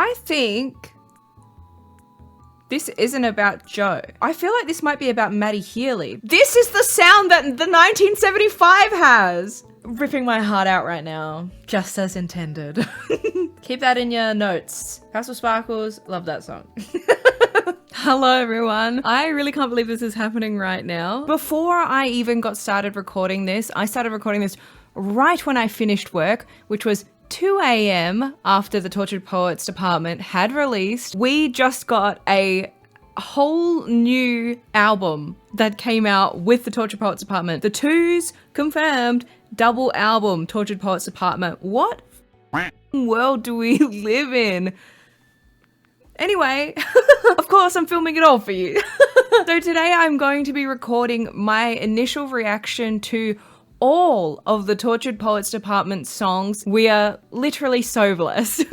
I think this isn't about Joe. I feel like this might be about Maddie Healy. This is the sound that the 1975 has. Ripping my heart out right now, just as intended. Keep that in your notes. Castle Sparkles, love that song. Hello everyone. I really can't believe this is happening right now. Before I even got started recording this, I started recording this right when I finished work, which was 2 a.m. after the Tortured Poets department had released. We just got a whole new album that came out with the Tortured Poets department. The Twos confirmed double album, Tortured Poets department. What world do we live in? Anyway, of course I'm filming it all for you. So today I'm going to be recording my initial reaction to all of the Tortured Poets department songs. We are literally so blessed.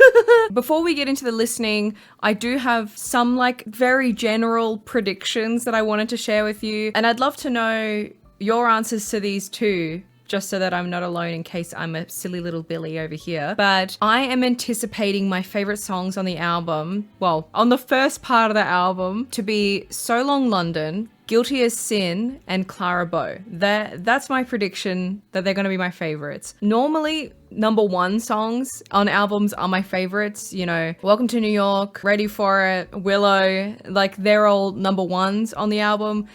Before we get into the listening, I do have some like very general predictions that I wanted to share with you. And I'd love to know your answers to these too, just so that I'm not alone in case I'm a silly little Billy over here. But I am anticipating my favorite songs on the album, well, on the first part of the album, to be So Long London, Guilty as Sin, and Clara Bow. That's my prediction that they're gonna be my favorites. Normally, number one songs on albums are my favorites. You know, Welcome to New York, Ready for It, Willow, like they're all number ones on the album.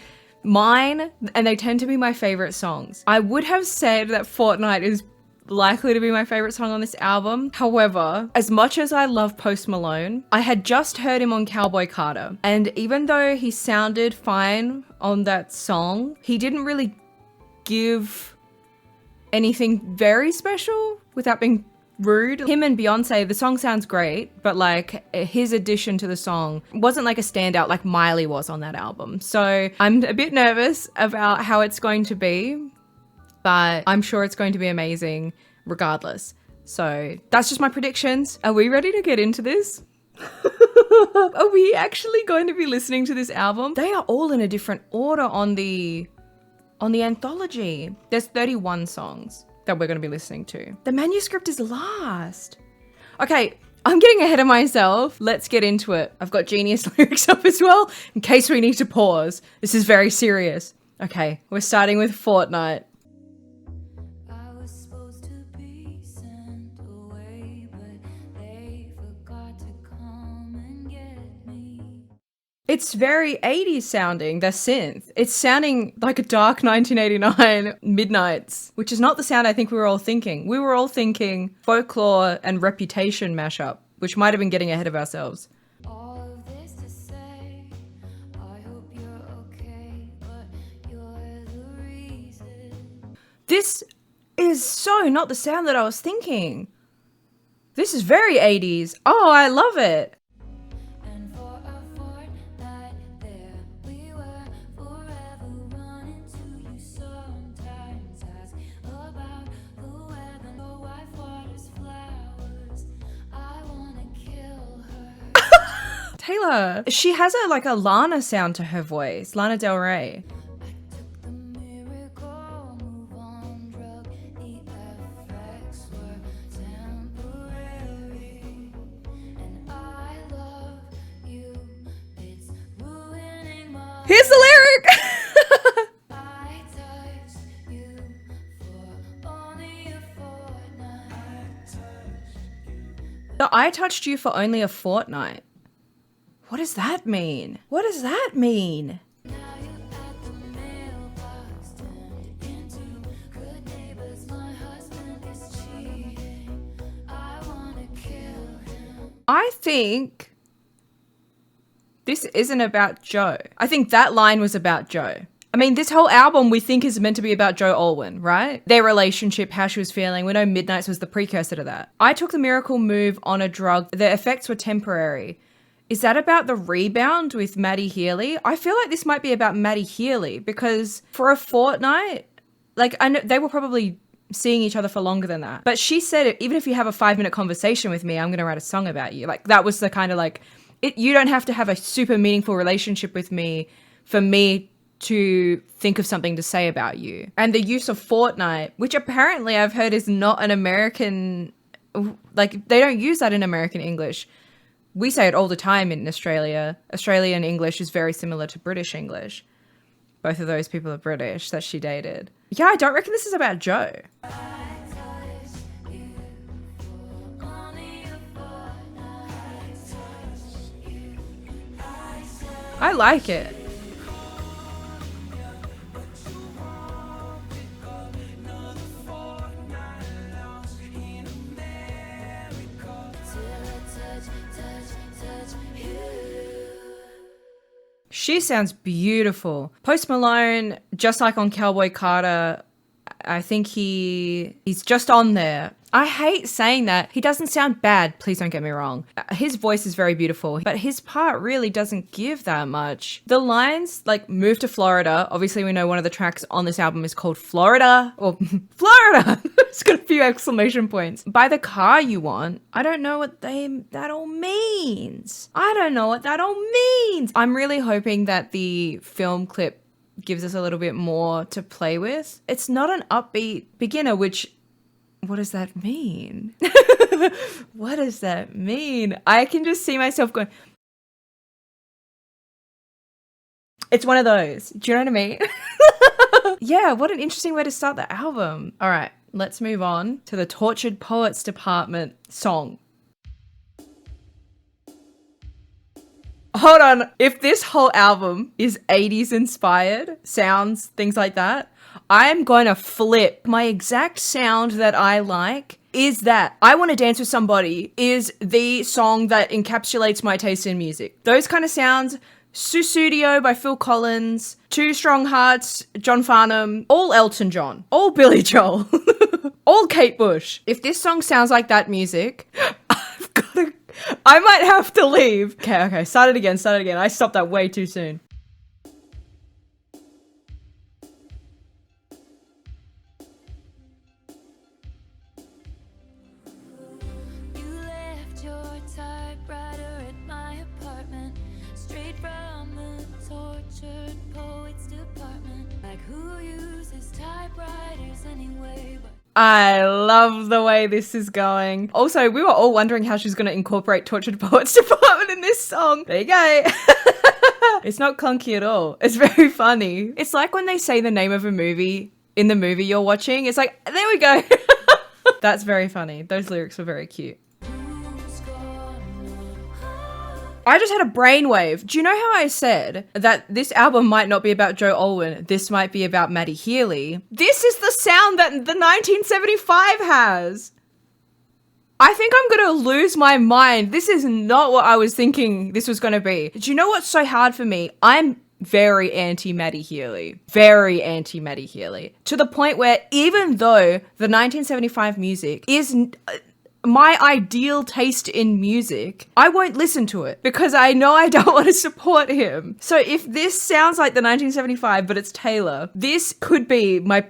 Mine, and they tend to be my favorite songs. I would have said that Fortnight is likely to be my favorite song on this album. However, as much as I love Post Malone, I had just heard him on Cowboy Carter. And even though he sounded fine on that song, he didn't really give anything very special without being rude. Him and Beyonce, the song sounds great, but like his addition to the song wasn't like a standout like Miley was on that album. So I'm a bit nervous about how it's going to be, but I'm sure it's going to be amazing regardless. So that's just my predictions. Are we ready to get into this? Are we actually going to be listening to this album? They are all in a different order on the anthology. There's 31 songs that we're going to be listening to. The manuscript is last. Okay, I'm getting ahead of myself. Let's get into it. I've got genius lyrics up as well, in case we need to pause. This is very serious. Okay, we're starting with Fortnight. It's very 80s sounding, the synth. It's sounding like a dark 1989 Midnights, which is not the sound I think we were all thinking. We were all thinking Folklore and Reputation mashup, which might have been getting ahead of ourselves. All of this to say, I hope you're okay, but you're the reason. This is so not the sound that I was thinking. This is very 80s. Oh, I love it. Taylor, she has a Lana sound to her voice, Lana Del Rey. Here's the lyric! So I touched you for only a fortnight. What does that mean? What does that mean? I think this isn't about Joe. I think that line was about Joe. I mean, this whole album we think is meant to be about Joe Alwyn, right? Their relationship, how she was feeling. We know Midnights was the precursor to that. I took the miracle move on a drug. The effects were temporary. Is that about the rebound with Maddie Healy? I feel like this might be about Maddie Healy because for a fortnight, like I know they were probably seeing each other for longer than that. But she said, even if you have a 5-minute conversation with me, I'm going to write a song about you. Like that was the kind of like, you don't have to have a super meaningful relationship with me for me to think of something to say about you. And the use of Fortnight, which apparently I've heard is not an American, like they don't use that in American English. We say it all the time in Australia. Australian English is very similar to British English. Both of those people are British that she dated. Yeah, I don't reckon this is about Joe. I like it. She sounds beautiful. Post Malone, just like on Cowboy Carter, I think he's just on there. I hate saying that. He doesn't sound bad, please don't get me wrong. His voice is very beautiful, but his part really doesn't give that much. The lines, like, move to Florida. Obviously, we know one of the tracks on this album is called Florida, or Florida! It's got a few exclamation points. Buy the car you want. I don't know what that all means. I don't know what that all means. I'm really hoping that the film clip gives us a little bit more to play with. It's not an upbeat beginner, which... what does that mean? What does that mean? I can just see myself going... It's one of those. Do you know what I mean? Yeah, what an interesting way to start the album. All right, let's move on to the Tortured Poets Department song. Hold on. If this whole album is 80s inspired, sounds, things like that, I'm going to flip. My exact sound that I like is that I Want to Dance with Somebody is the song that encapsulates my taste in music. Those kind of sounds, Sussudio by Phil Collins, Two Strong Hearts, John Farnham, all Elton John, all Billy Joel, all Kate Bush. If this song sounds like that music, I might have to leave. Okay, start it again. I stopped that way too soon. I love the way this is going. Also, we were all wondering how she's going to incorporate Tortured Poets Department in this song. There you go. It's not clunky at all. It's very funny. It's like when they say the name of a movie in the movie you're watching. It's like, there we go. That's very funny. Those lyrics were very cute. I just had a brainwave. Do you know how I said that this album might not be about Joe Alwyn? This might be about Matty Healy. This is the sound that the 1975 has. I think I'm going to lose my mind. This is not what I was thinking this was going to be. Do you know what's so hard for me? I'm very anti-Matty Healy. Very anti-Matty Healy. To the point where even though the 1975 music is... my ideal taste in music, I won't listen to it because I know I don't want to support him. So if this sounds like the 1975, but it's Taylor, this could be my...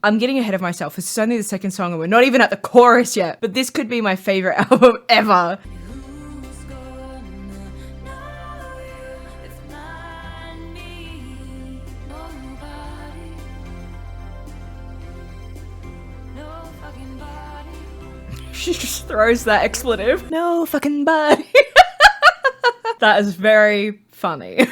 I'm getting ahead of myself. This is only the second song and we're not even at the chorus yet, but this could be my favorite album ever. She just throws that expletive. No fucking body. That is very funny.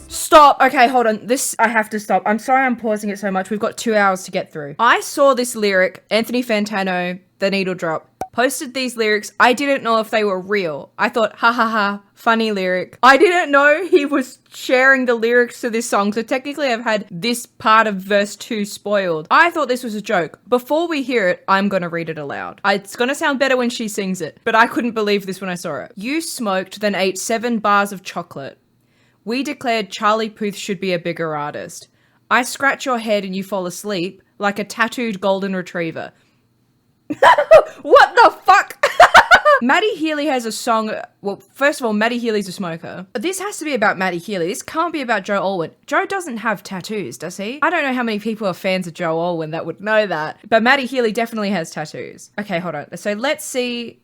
Stop. Okay, hold on. This, I have to stop. I'm sorry I'm pausing it so much. We've got 2 hours to get through. I saw this lyric, Anthony Fantano, The Needle Drop, posted these lyrics. I didn't know if they were real. I thought, ha ha ha, funny lyric. I didn't know he was sharing the lyrics to this song, so technically I've had this part of verse 2 spoiled. I thought this was a joke. Before we hear it, I'm gonna read it aloud. It's gonna sound better when she sings it, but I couldn't believe this when I saw it. You smoked, then ate 7 bars of chocolate. We declared Charlie Puth should be a bigger artist. I scratch your head and you fall asleep like a tattooed golden retriever. What the fuck? Matty Healy has a song. Well, first of all, Matty Healy's a smoker. This has to be about Matty Healy. This can't be about Joe Alwyn. Joe doesn't have tattoos, does he? I don't know how many people are fans of Joe Alwyn that would know that, but Matty Healy definitely has tattoos. Okay, hold on. So let's see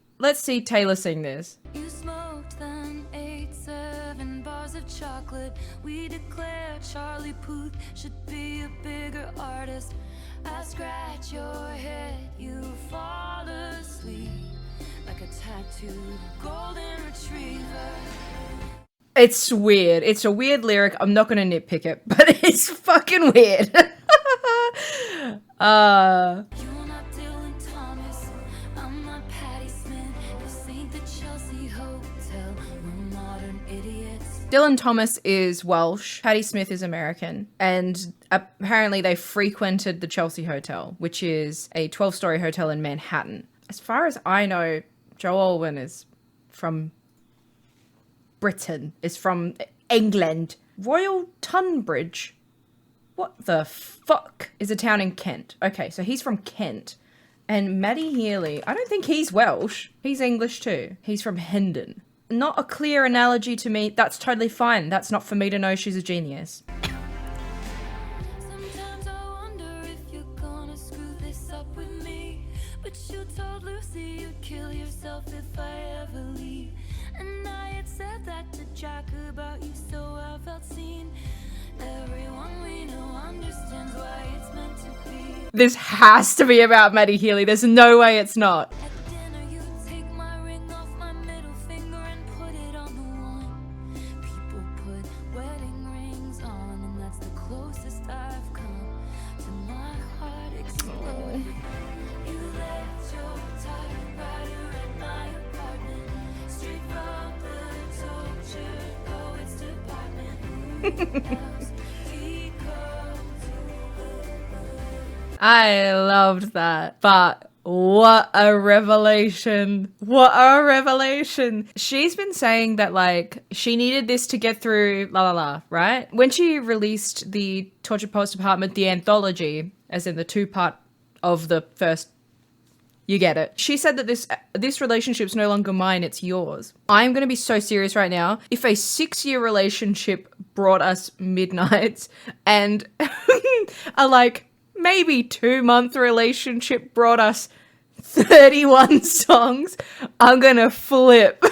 Taylor sing this. You smoked, then ate 7 bars of chocolate. We declare Charlie Puth should be a bigger artist. I scratch your head, you fall asleep like a tattooed golden retriever. It's weird. It's a weird lyric. I'm not gonna nitpick it, but it's fucking weird. You're not Dylan Thomas, I'm not Patti Smith. This ain't the Chelsea Hotel, we're modern idiots. Dylan Thomas is Welsh, Patti Smith is American, and apparently they frequented the Chelsea Hotel, which is a 12-story hotel in Manhattan. As far as I know, Joe Alwyn is from Britain, is from England. Royal Tunbridge, what the fuck, is a town in Kent. Okay, so he's from Kent. And Maddie Healy, I don't think he's Welsh. He's English too. He's from Hendon. Not a clear analogy to me. That's totally fine. That's not for me to know she's a genius. Sometimes I wonder if you're gonna screw this up with me, but you told Lucy you'd kill yourself if I ever leave. And I had said that to Jack about you, so I felt seen. Everyone we know understands why it's meant to be. This has to be about Maddie Healy. There's no way it's not. At dinner you take my ring off my middle finger and put it on the one. People put wedding rings on, and that's the closest I've come to my heart exploding. You left your typewriter at my apartment, straight from the tortured poets department. I loved that. But what a revelation. What a revelation. She's been saying that, like, she needed this to get through la la la, right? When she released the Tortured Poets Department, the anthology, as in the 2-part of the first, you get it. She said that this relationship's no longer mine, it's yours. I'm going to be so serious right now. If a 6-year relationship brought us Midnights and a, like, maybe 2-month relationship brought us 31 songs, I'm gonna flip.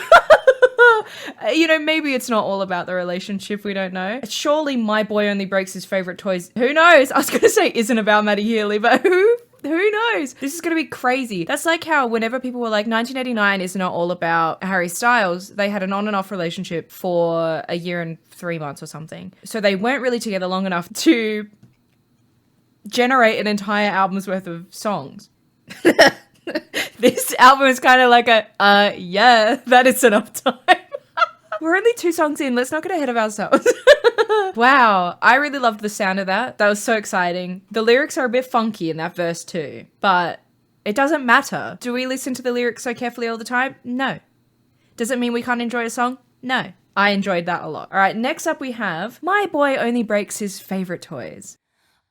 You know, maybe it's not all about the relationship, we don't know. Surely My Boy Only Breaks His Favorite Toys, who knows? I was gonna say isn't about Maddie Healy, but who knows? This is gonna be crazy. That's like how whenever people were like 1989 is not all about Harry Styles, they had an on and off relationship for a year and 3 months or something. So they weren't really together long enough to generate an entire album's worth of songs. This album is kind of like a, yeah, that is enough time. We're only 2 songs in. Let's not get ahead of ourselves. Wow. I really loved the sound of that. That was so exciting. The lyrics are a bit funky in that verse too, but it doesn't matter. Do we listen to the lyrics so carefully all the time? No. Does it mean we can't enjoy a song? No. I enjoyed that a lot. All right, next up we have My Boy Only Breaks His Favorite Toys.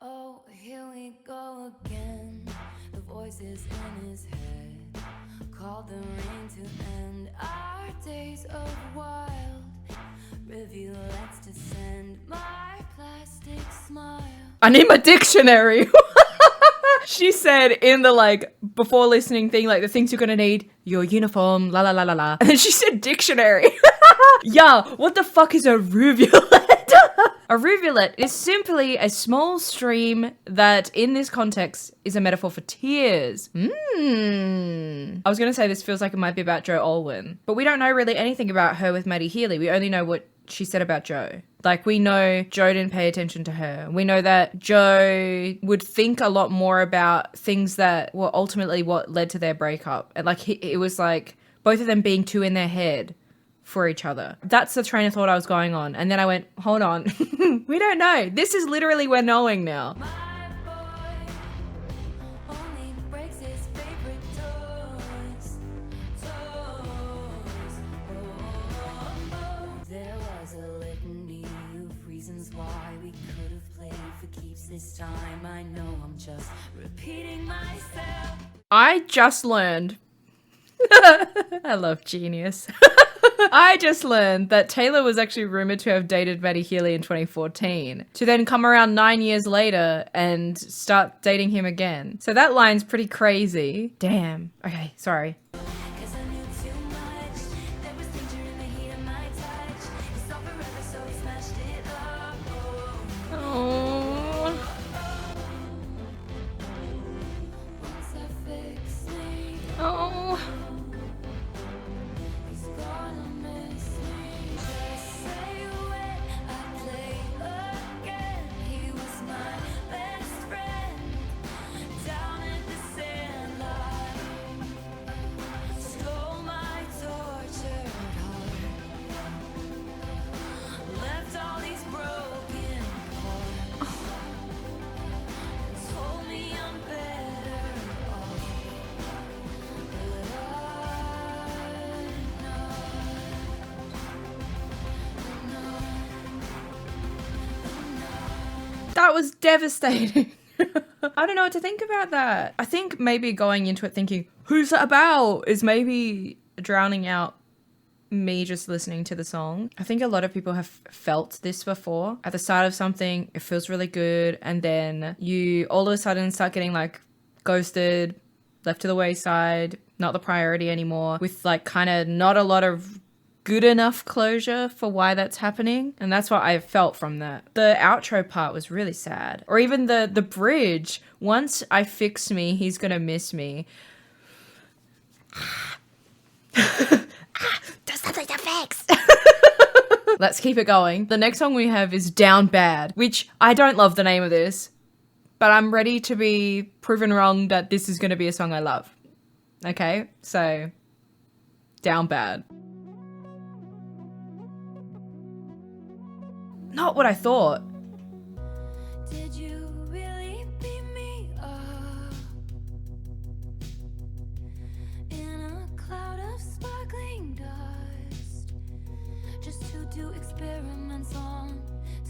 Oh, here we go again. The voices in his head called the rain to end our days of wild rivulets to send my plastic smile. I need my dictionary. She said in the, like, before listening thing, like, the things you're gonna need, your uniform, la la la la la. And then she said dictionary. Yeah, what the fuck is a rivulet? A rivulet is simply a small stream that, in this context, is a metaphor for tears. I was gonna say this feels like it might be about Joe Alwyn, but we don't know really anything about her with Maddie Healy. We only know what she said about Joe. Like, we know Joe didn't pay attention to her. We know that Joe would think a lot more about things that were ultimately what led to their breakup. And, like, it was like both of them being too in their head for each other. That's the train of thought I was going on. And then I went, hold on. We don't know. This is literally we're knowing now. My boy only breaks his favorite toys. There was a litany of reasons why we could have played for keeps this time. I know I'm just repeating myself. I just learned. I love genius. I just learned that Taylor was actually rumored to have dated Maddie Healy in 2014, to then come around 9 years later and start dating him again. So that line's pretty crazy. Damn. Okay, sorry. 'Cause I knew too much. There was danger in the heat of my touch. It's all forever, so we smashed it up. Oh. was devastating. I don't know what to think about that. I think maybe going into it thinking, who's that about? Is maybe drowning out me just listening to the song. I think a lot of people have felt this before. At the start of something, it feels really good, and then you all of a sudden start getting like ghosted, left to the wayside, not the priority anymore, with like kind of not a lot of good enough closure for why that's happening. And that's what I felt from that. The outro part was really sad. Or even the bridge. Once I fix me, he's gonna miss me. There's something to fix. Let's keep it going. The next song we have is Down Bad, which I don't love the name of this, but I'm ready to be proven wrong that this is going to be a song I love. Okay, so Down Bad. Not what I thought. Did you really beat me up in a cloud of sparkling dust just to do experiments on?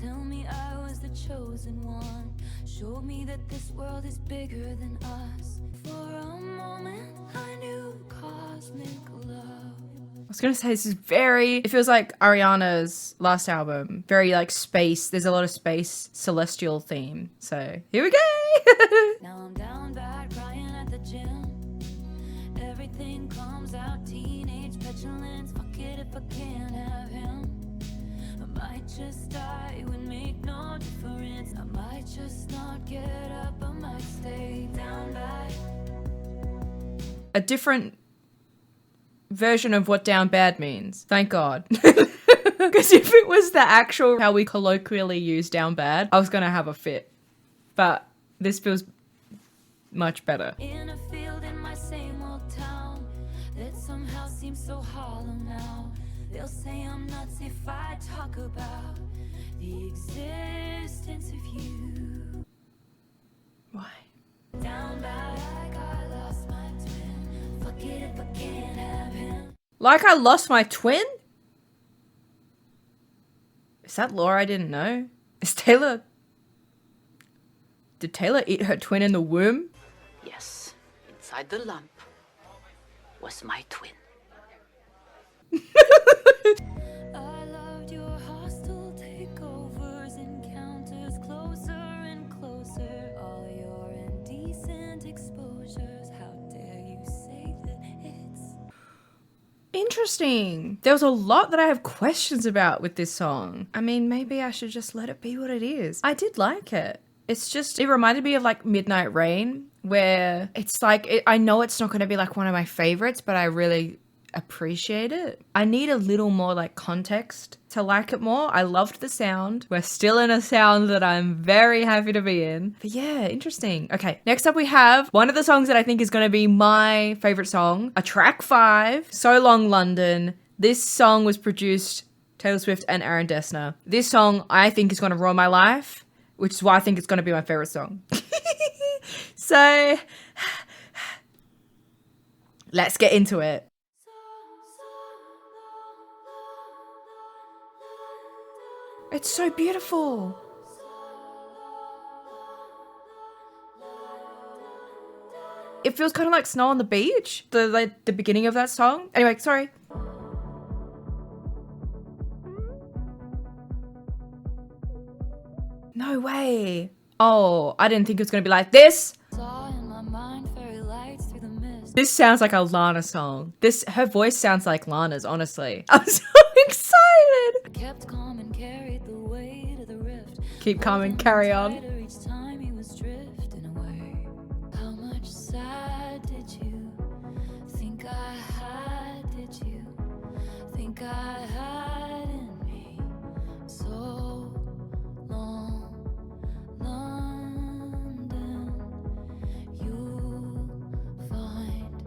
Tell me I was the chosen one. Showed me that this world is bigger than us. For a moment I knew cosmic love. I was gonna say this is it feels like Ariana's last album. Very like space. There's a lot of space celestial theme. So here we go. Now I'm down bad, crying at the gym. Everything comes out, teenage petulance. Fuck it if I can't have him. I might just die, it would make no difference. I might just not get up, I might stay down bad. A different version of what down bad means. Thank God. Because if it was the actual how we colloquially use down bad, I was gonna have a fit. But this feels much better. In a field in my same old town that somehow seems so hollow now. They'll say I'm nuts if I talk about the existence of you. Why? Down bad, like I lost my twin. Fuck it if I can't have him. Like I lost my twin? Is that lore I didn't know? Did Taylor eat her twin in the womb? Yes, inside the lump was my twin. I loved your hostile takeovers, encounters closer and closer. All your indecent exposures. How dare you say that it's Interesting. There was a lot that I have questions about with this song. I mean, maybe I should just let it be what it is. I did like it. It's just, it reminded me of like Midnight Rain, where it's like, I know it's not going to be like one of my favorites, but I really appreciate it. I need a little more like context to like it more. I loved the sound. We're still in a sound that I'm very happy to be in. But yeah, interesting. Okay, next up we have one of the songs that I think is going to be my favorite song, a track 5, So Long London. This song was produced Taylor Swift and Aaron Dessner. This song I think is going to ruin my life, which is why I think it's going to be my favorite song. So let's get into it. It's so beautiful. It feels kind of like Snow on the Beach, the beginning of that song. Anyway, sorry. No way. Oh, I didn't think it was going to be like this. saw in my mind fairy lights through the mist. This sounds like a Lana song. Her voice sounds like Lana's, honestly. I'm so excited. I kept calm and carried the weight of the rift. Keep calm and carry on. Tighter each time he was drifting away. How much sad did you think I had? Did you think I had in me? So long, London, you'll find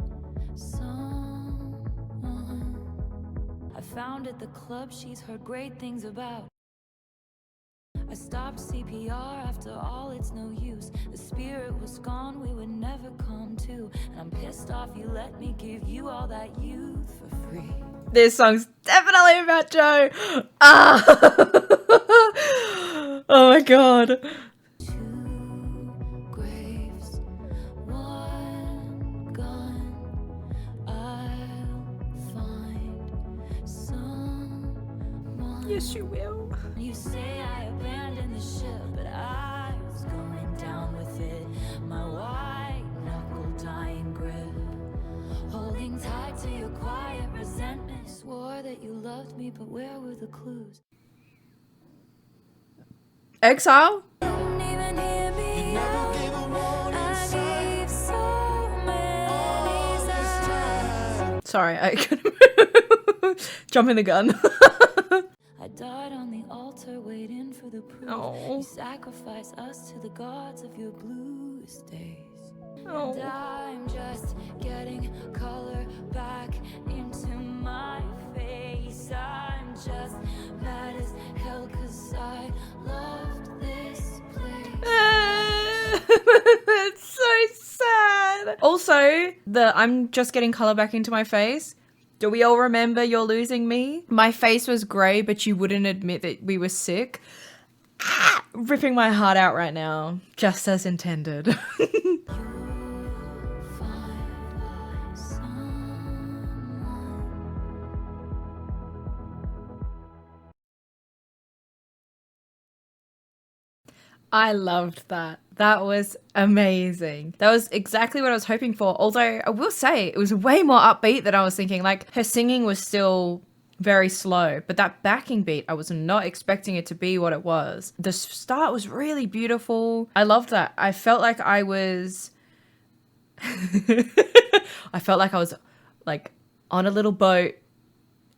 someone. I found at the club she's heard great things about. I stopped CPR after all, it's no use. The spirit was gone, we would never come to. And I'm pissed off you let me give you all that youth for free. This song's definitely about Joe. Ah. Oh my God. To Yes, you will. You say I abandoned the ship, but I was going down with it. My white knuckle dying grip, holding tight to your quiet resentment. Swore that you loved me, but where were the clues? Exile? Didn't even hear me out. I gave so many signs. Sorry, I couldn't jumping the gun. I died on the altar waiting for the proof. Oh. You sacrifice us to the gods of your bluest days. Oh. And I'm just getting color back into my face. I'm just mad as hell 'cause I loved this place. It's so sad. Also, I'm just getting color back into my face. Do we all remember You're Losing Me? My face was grey, but you wouldn't admit that we were sick. Ripping my heart out right now, just as intended. You'll find someone. I loved that. That was amazing. That was exactly what I was hoping for. Although I will say it was way more upbeat than I was thinking. Like her singing was still very slow, but that backing beat, I was not expecting it to be what it was. The start was really beautiful. I loved that. I felt like I was like on a little boat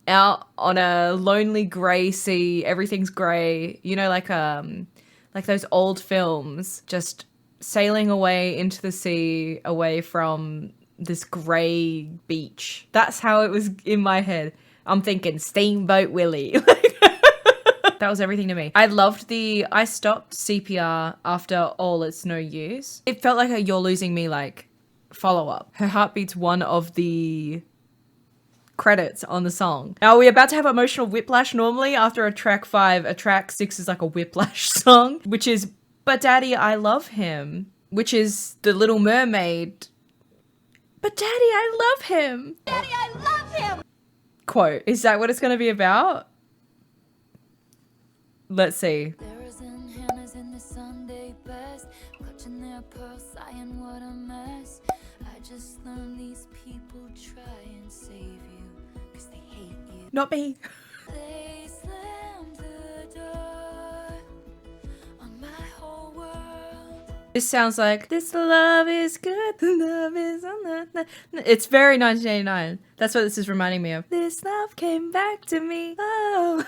out on a lonely grey sea. Everything's grey. You know, like those old films, just sailing away into the sea, away from this grey beach. That's how it was in my head. I'm thinking Steamboat Willie. That was everything to me. I stopped CPR after All It's No Use. It felt like a You're Losing Me, like, follow-up. Her heartbeat's one of the credits on the song. Now, are we about to have emotional whiplash normally after a track 5? A track 6 is like a whiplash song, which is But Daddy, I Love Him, which is the Little Mermaid. But Daddy, I love him. Daddy, I love him! Quote. Is that what it's going to be about? Let's see. Sarah's and Hannah's in the Sunday best, clutching their pearls, sighing what a mess. I just learned these people try and save you, 'cause they hate you. Not me. They slammed the door on my whole world. This sounds like, this love is good, the love is on the... It's very 1989. That's what this is reminding me of. This love came back to me. Oh.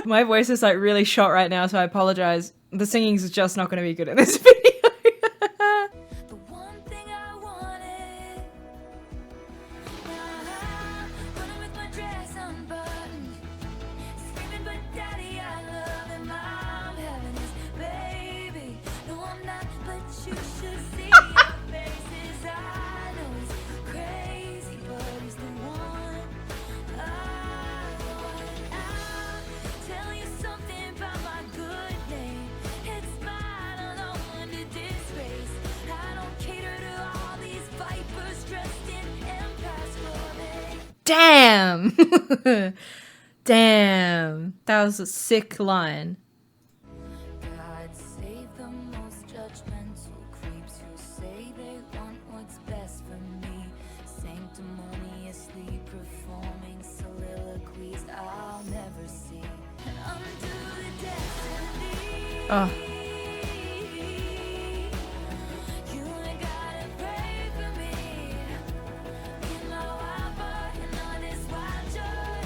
My voice is like really shot right now, so I apologize. The singing's just not going to be good in this video. The one thing I wanted, running with my dress unbuttoned, screaming, but Daddy, I love him. I'm having his baby. No, I'm not, but you should see your faces. I know he's crazy, but he's the one I want. I'll tell you something about my good name. It's mine alone to disgrace. I don't cater to all these vipers dressed in empath's clothing. Damn. Damn. That was a sick line. God save the most judgmental creeps who say they want what's best for me, sanctimoniously performing soliloquies I'll never see, and undo the destiny. Oh. You ain't gotta pray for me. In my wild and all this wild joy.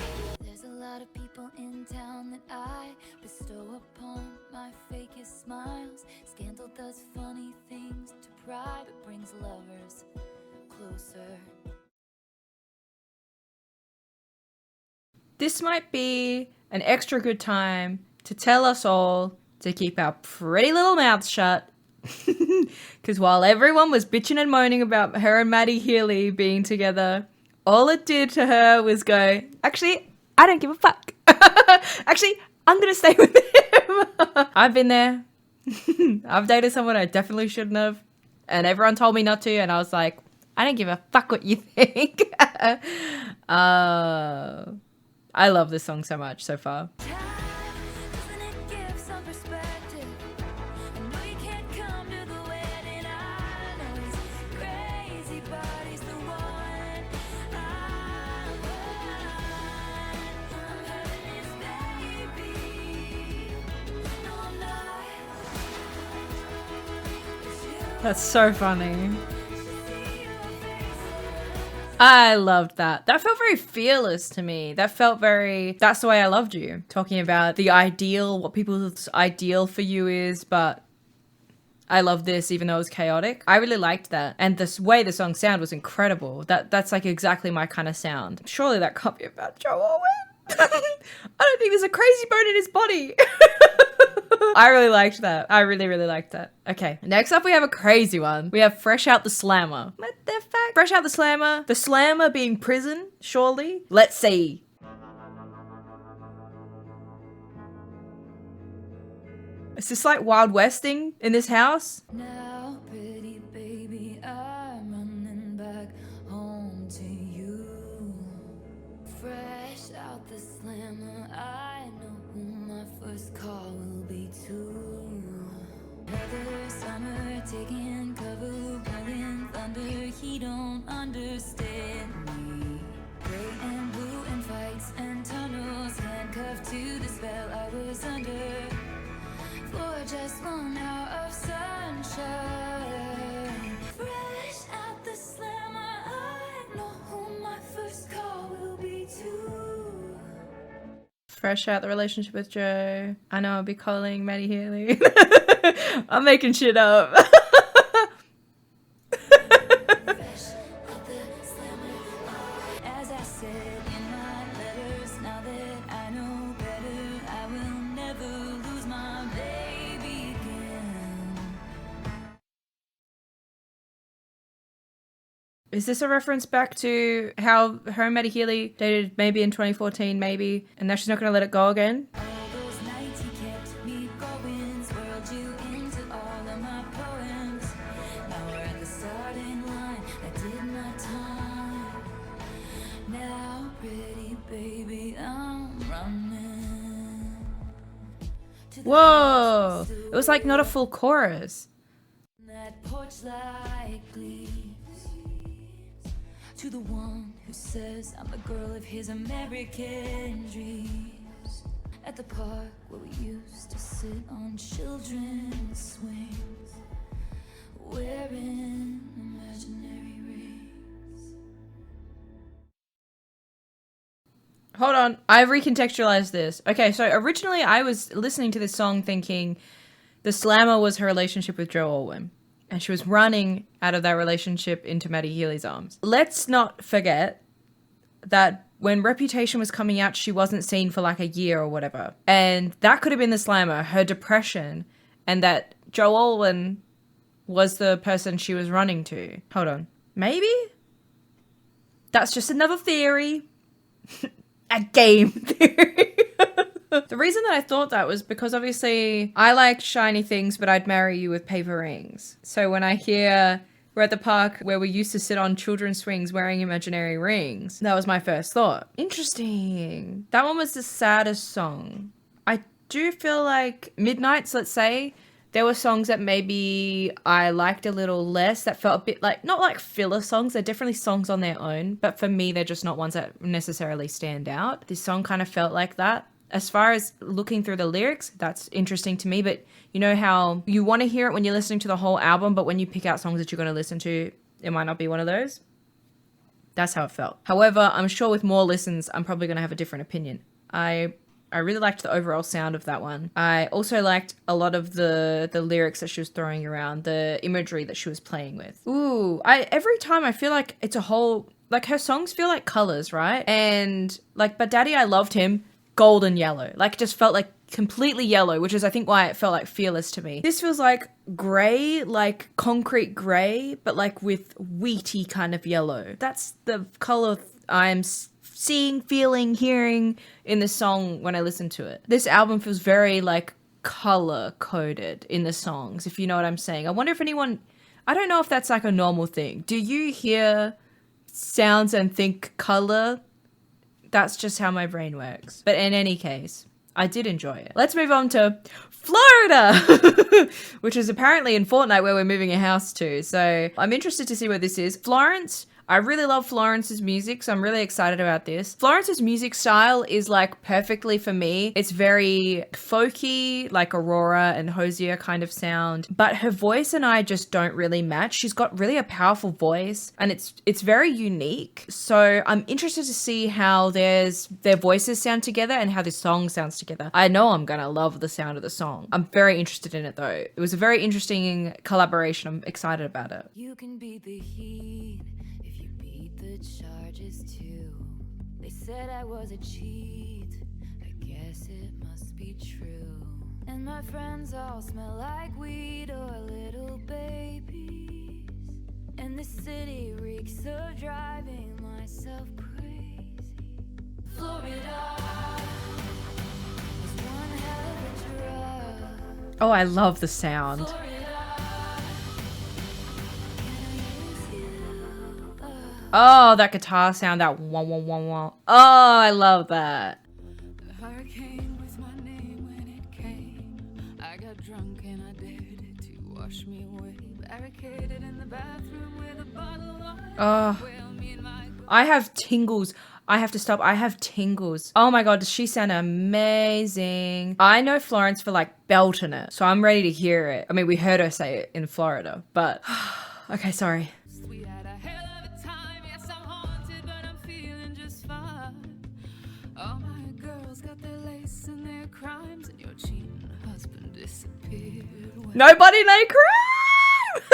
There's a lot of people in town that I bestow upon my fakest smiles. Scandal does funny things to pride, but brings lovers closer. This might be an extra good time to tell us all to keep our pretty little mouths shut. Because while everyone was bitching and moaning about her and Maddie Healy being together, all it did to her was go, actually, I don't give a fuck. Actually, I'm going to stay with him. I've been there. I've dated someone I definitely shouldn't have. And everyone told me not to. And I was like, I don't give a fuck what you think. I love this song so much so far. Time That's so funny. I loved that. That felt very fearless to me. That felt very, that's the way I loved you. Talking about the ideal, what people's ideal for you is, but I love this even though it was chaotic. I really liked that. And the way the song sounded was incredible. That's like exactly my kind of sound. Surely that can't be about Joe Alwyn. I don't think there's a crazy bone in his body. I really liked that. I really, really liked that. Okay, next up we have a crazy one. We have Fresh Out the Slammer. What the fuck? Fresh Out the Slammer. The Slammer being prison, surely? Let's see. Is this like Wild Westing in this house? Now, pretty baby, I'm running back home to you. Fresh out the slammer, I know who my first call will be to. Another summer, taking cover, blowing thunder, he don't understand me. Gray and blue and fights and tunnels, handcuffed to the spell I was under. For just 1 hour of sunshine. Fresh out the slammer, I know who my first call will be to. Fresh out the relationship with Joe. I know I'll be calling Maddie Healy. I'm making shit up. Fresh out the slammer, as I said in my letters, now that I know better, I will never lose my baby again. Is this a reference back to how her and Maddie Healy dated maybe in 2014, maybe, and now she's not going to let it go again? All those nights you kept me going, swirled you into all of my poems. Now we're at the starting line, I did my time. Now, pretty baby, I'm running. To the Whoa! house It was like not a full chorus. that porch like leaves. To the one who says I'm the girl of his American dreams. At the park where we used to sit on children's swings, wearing imaginary rings. Hold on, I've recontextualized this. Okay, so originally I was listening to this song thinking the slammer was her relationship with Joe Alwyn, and she was running out of that relationship into Maddie Healy's arms. Let's not forget that when Reputation was coming out, she wasn't seen for like a year or whatever. And that could have been the slammer, her depression, and that Joe Alwyn was the person she was running to. Hold on. Maybe? That's just another theory. A game theory. The reason that I thought that was because obviously I like shiny things, but I'd marry you with paper rings. So when I hear we're at the park where we used to sit on children's swings wearing imaginary rings, that was my first thought. Interesting. That one was the saddest song. I do feel like Midnights, let's say, there were songs that maybe I liked a little less that felt a bit like, not like filler songs, they're definitely songs on their own, but for me, they're just not ones that necessarily stand out. This song kind of felt like that. As far as looking through the lyrics, that's interesting to me, but you know how you want to hear it when you're listening to the whole album, but when you pick out songs that you're going to listen to, it might not be one of those. That's how it felt. However, I'm sure with more listens, I'm probably going to have a different opinion. I really liked the overall sound of that one. I also liked a lot of the lyrics that she was throwing around, the imagery that she was playing with. Ooh, every time I feel like it's a whole, like her songs feel like colors, right? And like, But Daddy, I Loved Him, golden yellow, like just felt like completely yellow, which is I think why it felt like fearless to me. This feels like gray, like concrete gray, but like with wheaty kind of yellow. That's the color I'm seeing, feeling, hearing in the song when I listen to it. This album feels very like color coded in the songs, if you know what I'm saying. I wonder if anyone, I don't know if that's like a normal thing. Do you hear sounds and think color? That's just how my brain works. But in any case, I did enjoy it. Let's move on to Florida, which is apparently in Fortnight where we're moving a house to. So I'm interested to see where this is. Florence, I really love Florence's music, so I'm really excited about this. Florence's music style is like perfectly for me. It's very folky, like Aurora and Hosier kind of sound, but her voice and I just don't really match. She's got really a powerful voice and it's very unique. So I'm interested to see how their voices sound together and how this song sounds together. I know I'm gonna love the sound of the song. I'm very interested in it though. It was a very interesting collaboration. I'm excited about it. You can beat the heat if you beat the charges too. They said I was a cheat. I guess it must be true. And my friends all smell like weed or little babies. And the city reeks of driving myself crazy. Florida is one hell of a drug. Oh, I love the sound. Oh, that guitar sound, that wah wah wah wah. Oh, I love that. The hurricane was my name when it came. I got drunk and I dared it to wash me away. Barricaded in the bathroom with a bottle of wine. Oh, Well, me and my I have tingles. I have to stop. I have tingles. Oh my God, does she sound amazing? I know Florence for like belting it, so I'm ready to hear it. I mean, we heard her say it in Florida, but okay, sorry. we had a hell of a time. Yes, I'm haunted, but I'm feeling just fine. All my girls got their lace and their crimes, and your cheating husband disappeared. When Nobody may crime.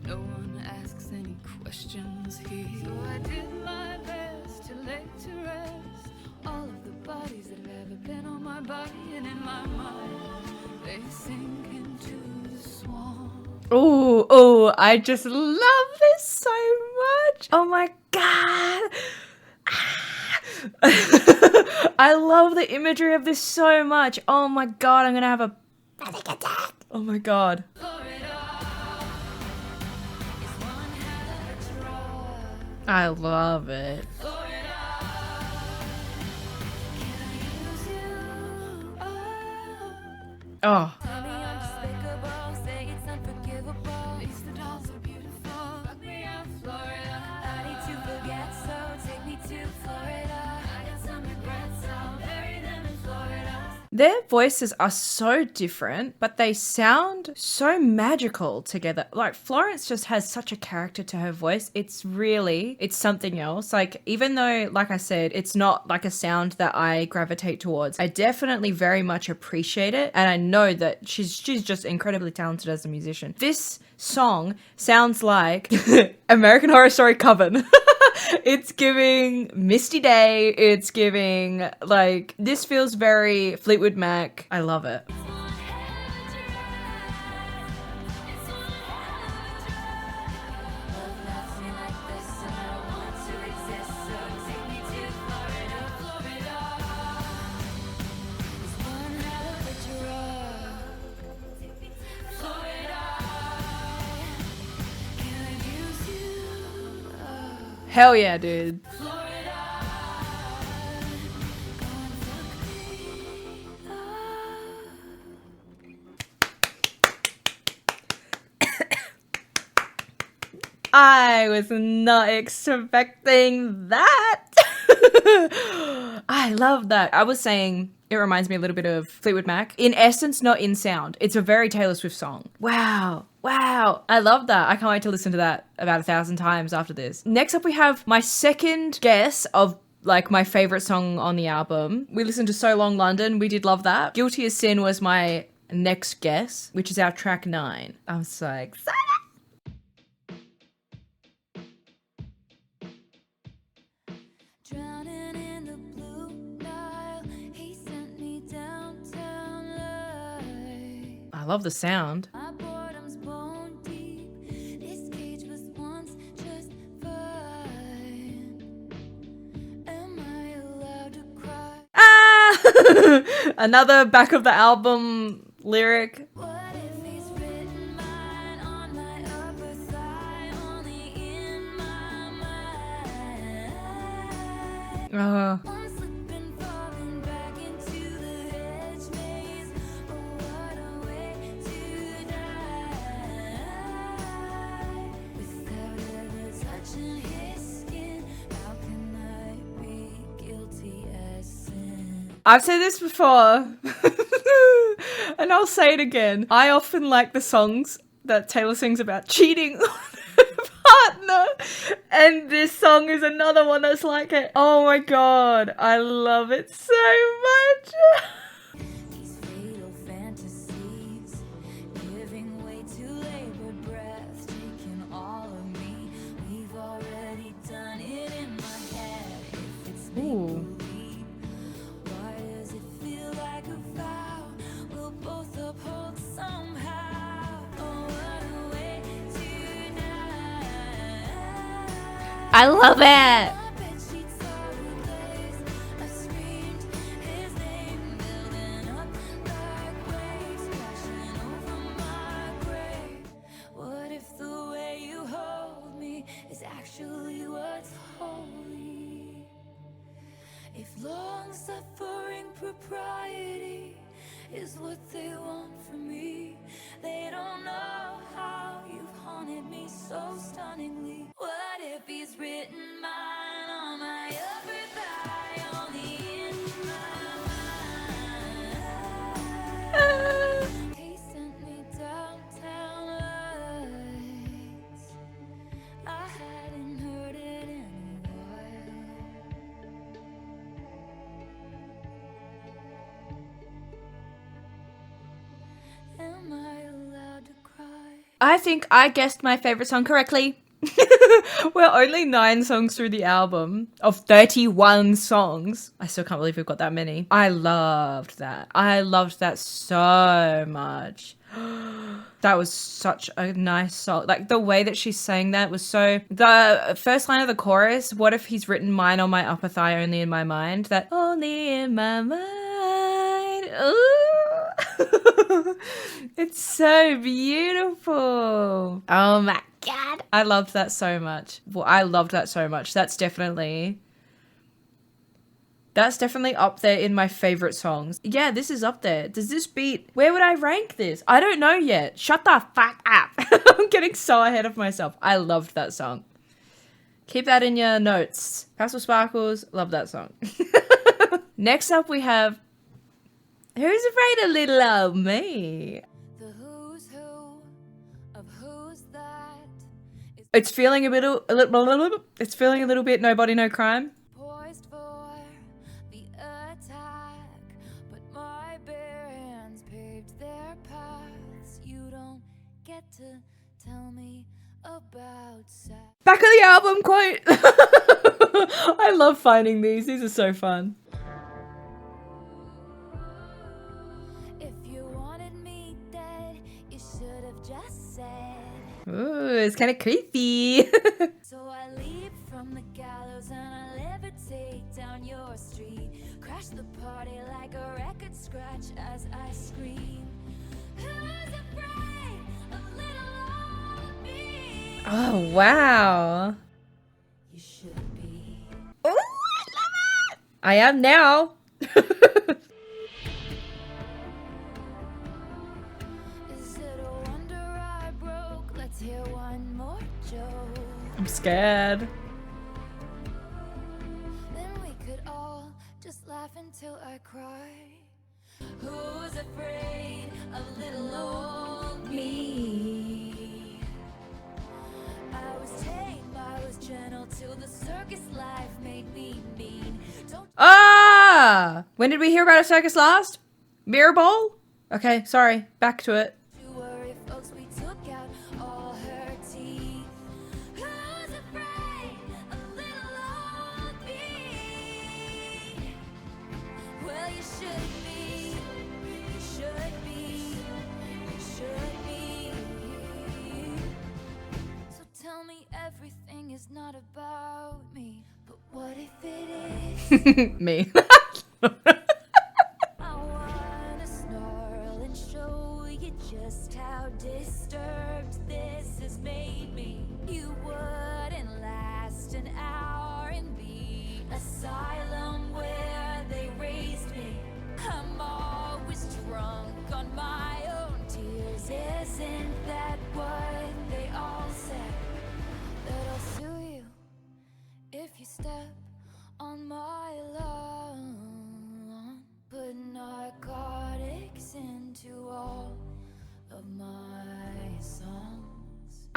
no one asks any questions here. So I did my best to lay to rest all of the bodies that have ever been on my body and in my mind. They sink into the swamp. Oh, I just love this so much. Oh my God. I love the imagery of this so much. Oh my God, I'm gonna have a panic attack. Oh my God. I love it. Oh. Tell me I'm despicable, say it's unforgivable. At least the dolls are beautiful. Fuck me out, Florida. I need to forget, so take me to Florida. I got some regrets, I'll bury them in Florida. Their voices are so different, but they sound so magical together. Like Florence just has such a character to her voice. It's something else. Like even though, like I said, it's not like a sound that I gravitate towards, I definitely very much appreciate it. And I know that she's just incredibly talented as a musician. This song sounds like American Horror Story Coven. It's giving Misty Day. It's giving like, this feels very Fleetwood Mac. I love it. Hell yeah, dude. I was not expecting that. I love that. I was saying it reminds me a little bit of Fleetwood Mac. In essence, not in sound. It's a very Taylor Swift song. Wow. I love that. I can't wait to listen to that about 1,000 times after this. Next up, we have my second guess of like my favorite song on the album. We listened to So Long London. We did love that. Guilty as Sin was my next guess, which is our track 9. I'm so excited. Drowning in the blue Nile, he sent me downtown light. I love the sound. My boredom's bone deep. This cage was once just fine. Am I allowed to cry? Ah! Another back of the album lyric. What if he's written mine on my upper thigh, only in my mind? I'm slipping, falling back into the hedge maze. Oh, what a way to die without ever I've said this before, and I'll say it again. I often like the songs that Taylor sings about cheating on her partner, and this song is another one that's like it. Oh my god, I love it so much. These fatal fantasies, giving way to labored breath, taking all of me. We've already done it in my head. If it's make-believe, why does it feel like a vow? We'll both uphold somehow. Oh, what a way to die. I love it. My bedsheets are replaced. I screamed his name, building up like waves, crashing over my grave. What if the way you hold me is actually what's holy? If long-suffering propriety is what they want from me, they don't know how you've haunted me so stunningly. What if he's written mine on my upper thigh, only in my mind? He sent me downtown lights. I hadn't heard it in a while. Am I allowed to cry? I think I guessed my favorite song correctly. We're only 9 songs through the album of 31 songs. I still can't believe we've got that many. I loved that. I loved that so much. That was such a nice song. Like the way that she sang that was so... The first line of the chorus, what if he's written mine on my upper thigh, only in my mind? That only in my mind. Ooh. It's so beautiful. Oh my god. I loved that so much. Well, I loved that so much. That's definitely up there in my favorite songs. Yeah, this is up there. Does this beat... Where would I rank this? I don't know yet. Shut the fuck up. I'm getting so ahead of myself. I loved that song. Keep that in your notes. Castle Sparkles, love that song. Next up we have Who's Afraid of Little Old Me? The who's who of who's that is It's feeling a little bit Nobody No Crime. poised for the attack, but my bare hands paved their paths. You don't get to tell me about sex. Back of the album quote. I love finding these. These are so fun. If you wanted me dead, you should have just said. Ooh, it's kind of creepy. So I leap from the gallows and I levitate down your street. Crash the party like a record scratch as I scream. Who's afraid of little old me? Oh, wow. You should be. Ooh, I love it. I am now. Is it a wonder I broke? Let's hear one more joke. I'm scared. Then we could all just laugh until I cry. Who's afraid of little old me? I was tame, I was gentle till the circus life made me mean. Don't Ah! When did we hear about a circus last? Mirror Ball? Okay, sorry. Back to it. you worry, folks, we took out all her teeth. Who's afraid of little old me? Well, you should be, you should be, you should be. So tell me everything is not about me, but what if it is? Me. I wanna snarl and show you just how disturbed this has made me. You wouldn't last an hour in the asylum where they raised me. I'm always drunk on my own tears. Isn't that what they all say? That I'll sue you if you step on my lawn.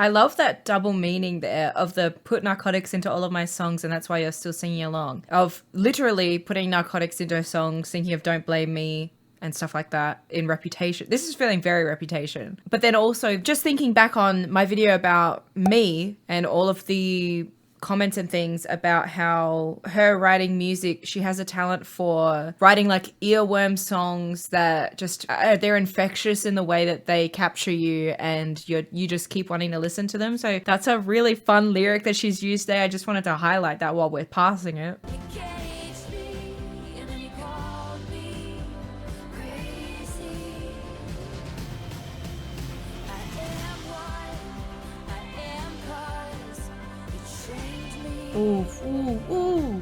I love that double meaning there of the put narcotics into all of my songs and that's why you're still singing along. Of literally putting narcotics into a song, thinking of Don't Blame Me and stuff like that in Reputation. This is feeling very Reputation. But then also just thinking back on my video about me and all of the comments and things about how her writing music, she has a talent for writing like earworm songs that just they're infectious in the way that they capture you and you just keep wanting to listen to them. So that's a really fun lyric that she's used there. I just wanted to highlight that while we're passing it. Ooh, ooh, ooh.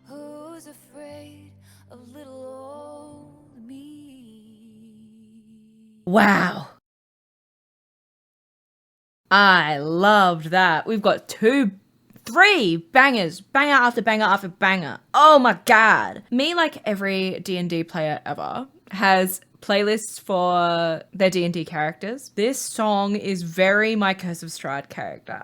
Who's afraid of little old me? Wow. I loved that. We've got 3 bangers, banger after banger after banger. Oh my god. Me, like every D&D player ever, has playlists for their D&D characters. This song is very my Curse of Strahd character.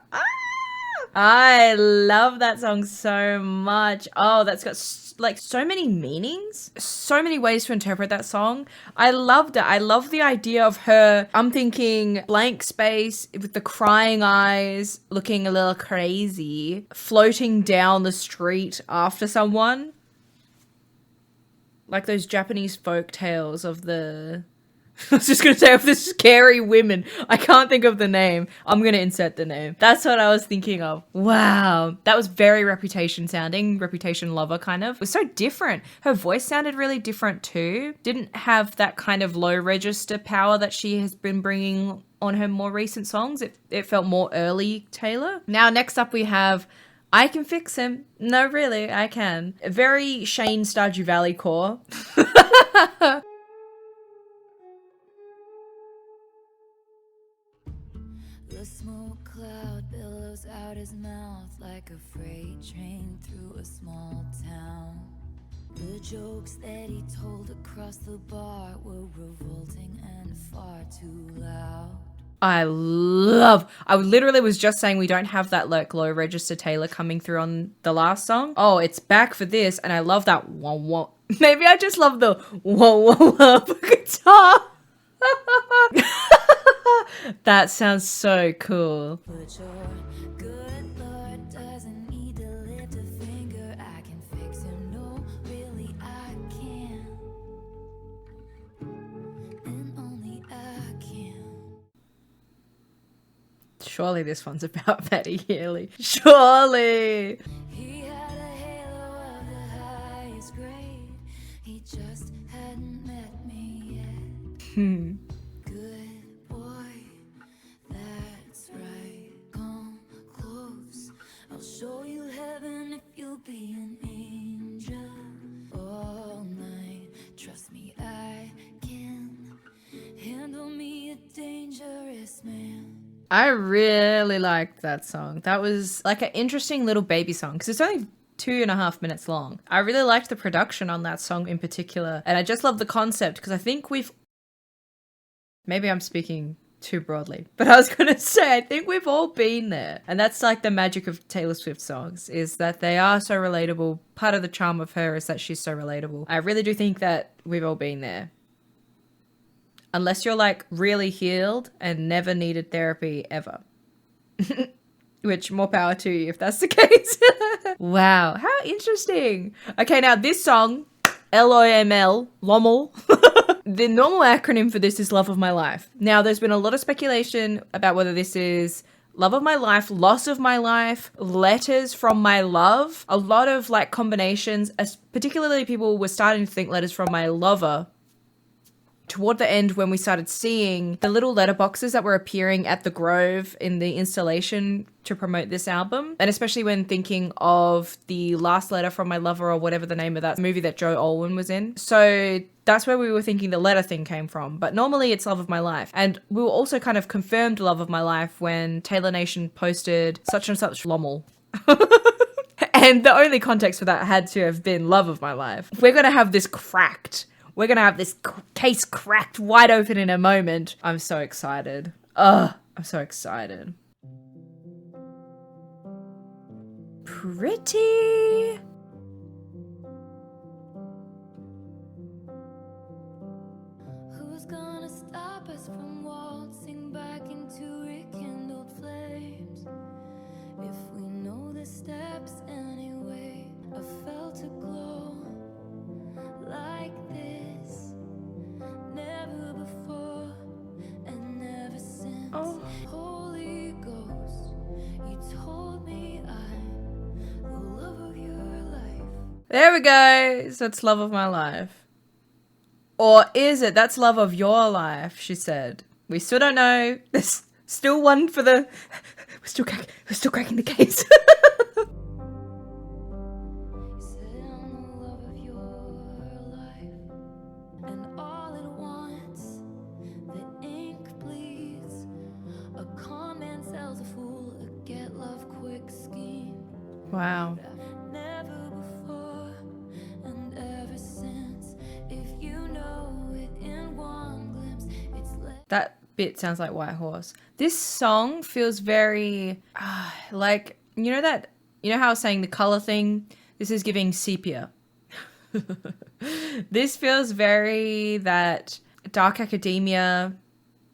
I love that song so much. Oh, that's got like so many meanings, so many ways to interpret that song. I loved it. I love the idea of her, I'm thinking blank space with the crying eyes, looking a little crazy, floating down the street after someone. Like those Japanese folk tales of the... I was just going to say of the scary women. I can't think of the name. I'm going to insert the name. That's what I was thinking of. Wow. That was very Reputation sounding. Reputation lover kind of. It was so different. Her voice sounded really different too. Didn't have that kind of low register power that she has been bringing on her more recent songs. It felt more early Taylor. Now next up we have I Can Fix Him. No, really, I can. A very Shane Stardew Valley core. The smoke cloud billows out his mouth like a freight train through a small town. The jokes that he told across the bar were revolting and far too loud. I literally was just saying we don't have that like low register Taylor coming through on the last song. Oh, it's back for this, and I love that wah wah. Maybe I just love the wah wah wah guitar. That sounds so cool. But your good Lord doesn't need to lift a finger. I can fix him. No, really, I can. And only I can. Surely this one's about Matty Healy. Surely. He had a halo of the highest grade. He just hadn't met me yet. Good boy, that's right. Come close. I'll show you heaven if you'll be an angel all night. Trust me, I can handle me a dangerous man. I really liked that song. That was like an interesting little baby song because it's only 2.5 minutes long. I really liked the production on that song in particular. And I just love the concept because I think maybe I'm speaking too broadly, but I was going to say, I think we've all been there. And that's like the magic of Taylor Swift songs is that they are so relatable. Part of the charm of her is that she's so relatable. I really do think that we've all been there. Unless you're like really healed and never needed therapy ever. Which more power to you if that's the case. Wow, how interesting. Okay, now this song, loml, loml. The normal acronym for this is Love of My Life. Now there's been a lot of speculation about whether this is Love of My Life, Loss of My Life, Letters from My Love. A lot of like combinations, particularly people were starting to think Letters from My Lover. Toward the end, when we started seeing the little letterboxes that were appearing at the Grove in the installation to promote this album, and especially when thinking of the last letter from my lover or whatever the name of that movie that Joe Alwyn was in. So that's where we were thinking the letter thing came from. But normally it's Love of My Life. And we were also kind of confirmed Love of My Life when Taylor Nation posted such and such loml. And the only context for that had to have been love of my life. We're going to have this cracked. We're going to have this case cracked wide open in a moment. I'm so excited. Ugh, I'm so excited. Pretty. Who's gonna stop us from waltzing back into rekindled flames? If we know the steps anyway, I felt a glow like this, never before and never since. Oh. Holy Ghost, you told me I'm the love of your life. There we go. So it's love of my life. Or is it? That's love of your life, she said. We still don't know. There's still one for the... We're still cracking the case. You said I'm the love of your life, and all at once the ink bleeds. A con man sells a fool a get love quick scheme. Wow. Never before and ever since. If you know it in one glimpse, it's That bit sounds like White Horse. This song feels very like, you know how I was saying the color thing? This is giving sepia. This feels very that dark academia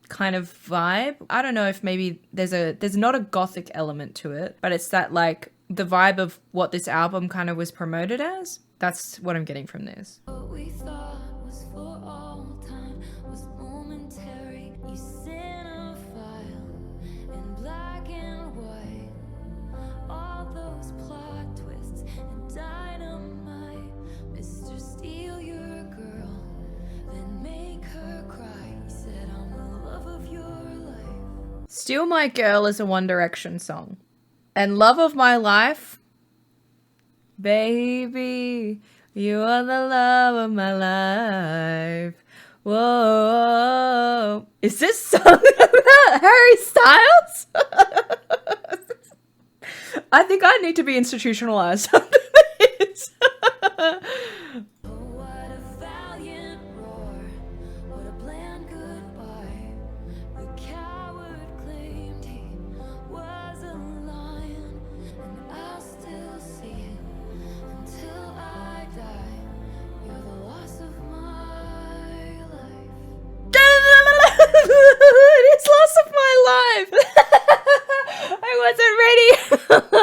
kind of vibe. I don't know if maybe there's not a gothic element to it, but it's that like the vibe of what this album kind of was promoted as. That's what I'm getting from this. what we thought was for all time was momentary. You cinephile in black and white. All those plot twists and dynamite. Mr. Steal your girl, then make her cry. You said I'm the love of your life. Steal My Girl is a One Direction song. And Love of My Life, baby, you are the love of my life. Whoa. Is this song about Harry Styles? I think I need to be institutionalized after this. Oh, what a valiant roar, what a bland goodbye. The coward claimed he was a lion, and I'll still see it until I die. You're the loss of my life. It's loss of my life. I wasn't ready.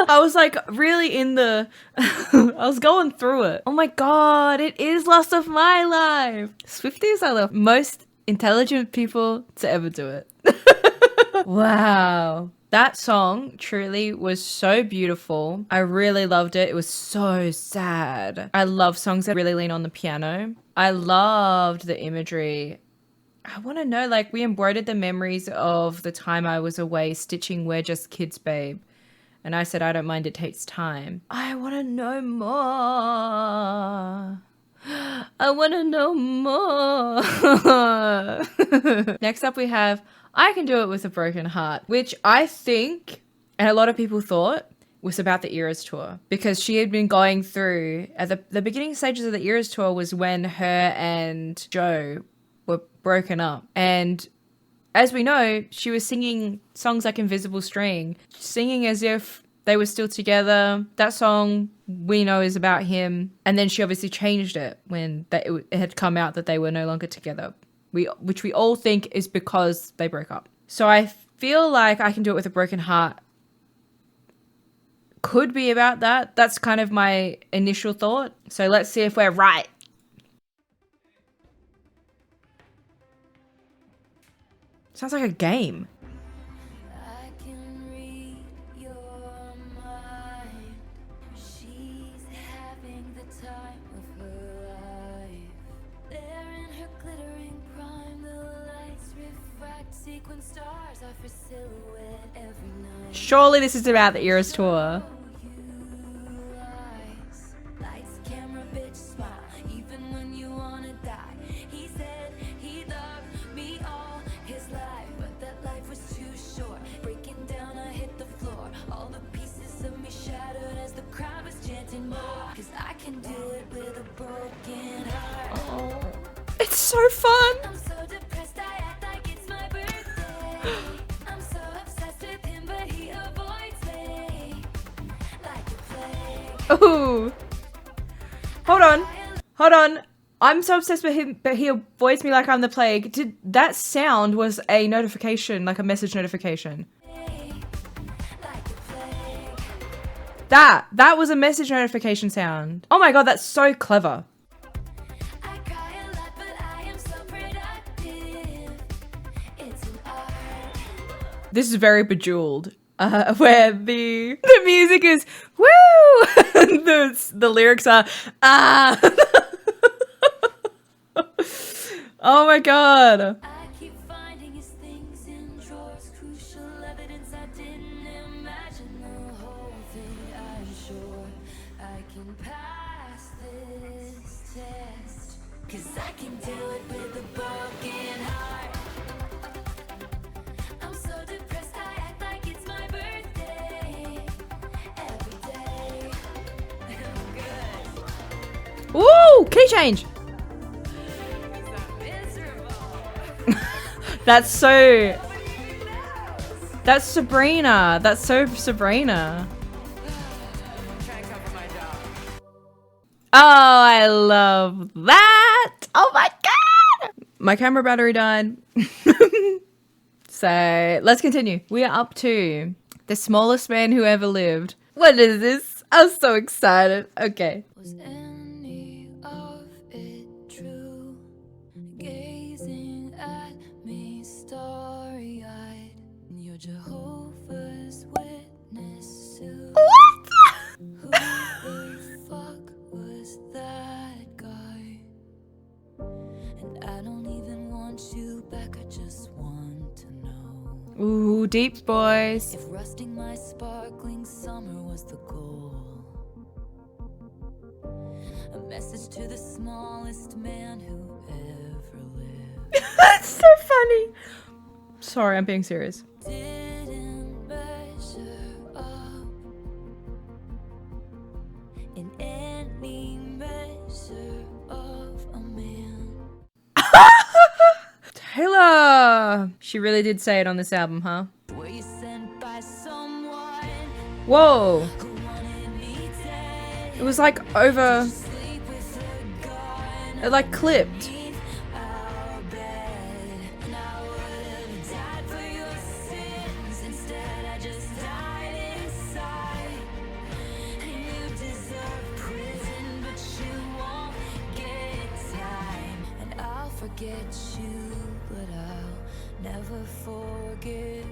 I was like really in the I was going through it. Oh my god, it is loss of my life. Swifties are the most intelligent people to ever do it. Wow. That song truly was so beautiful. I really loved it. It was so sad. I love songs that really lean on the piano. I loved the imagery. I want to know, like, we embroidered the memories of the time I was away stitching We're Just Kids, Babe. And I said, I don't mind, it takes time. I want to know more. I want to know more. Next up we have I Can Do It With a Broken Heart, which I think, and a lot of people thought, was about the Eras tour. Because she had been going through, at the beginning stages of the Eras tour was when her and Joe were broken up. And as we know, she was singing songs like Invisible String, singing as if they were still together. That song we know is about him. And then she obviously changed it when it had come out that they were no longer together, which we all think is because they broke up. So I feel like I Can Do It With a Broken Heart could be about that. That's kind of my initial thought. So let's see if we're right. Sounds like a game. I can read your mind. She's having the time of her life. There in her glittering prime, the lights refract. Sequin stars are for silhouette every night. Surely this is about the Eras tour. Lights, camera, bitch, smile. Even when you wanna die. He said he loved me all his life, but that life was too short. Breaking down, I hit the floor. All the pieces of me shattered as the crowd was chanting. so fun. I'm so depressed, I act like it's my birthday. I'm so obsessed with him, but he avoids me like a plague. Ooh. Hold on. I'm so obsessed with him, but he avoids me like I'm the plague. That sound was a notification, like a message notification. That was a message notification sound. Oh my god, that's so clever. I cry a lot, but I am so productive. It's an art. This is very Bejeweled, where the music is woo, the lyrics are ah. Oh my god. I keep finding his things in drawers, crucial evidence I didn't imagine the whole thing. I'm sure I can pass this test, 'cause I can do it with a broken heart. I'm so depressed, I act like it's my birthday every day. I'm good. Woo! Key change. That's Sabrina. That's so Sabrina. Oh, I love that. Oh my god. My camera battery died. So let's continue. We are up to the smallest man who ever lived. What is this? I'm so excited. Okay. Was any of it true? Gazing at me starry-eyed, you're Jehovah's Witness suit. What? Who the fuck was that guy? And I don't even want you back, I just want to know Ooh, deep boys. if rusting my sparkling summer was the goal. A message to the smallest man who ever lived. That's so funny. Sorry, I'm being serious. Didn't measure up in any measure of a man. Taylor! She really did say it on this album, huh? Were you sent by someone Whoa. who wanted me dead? It was like over, Sleep with a gun it like clipped. beneath our bed. And I would have died for your sins. Instead, I just died inside. And you deserve prison, but you won't get time. And I'll forget you, but I'll never forgive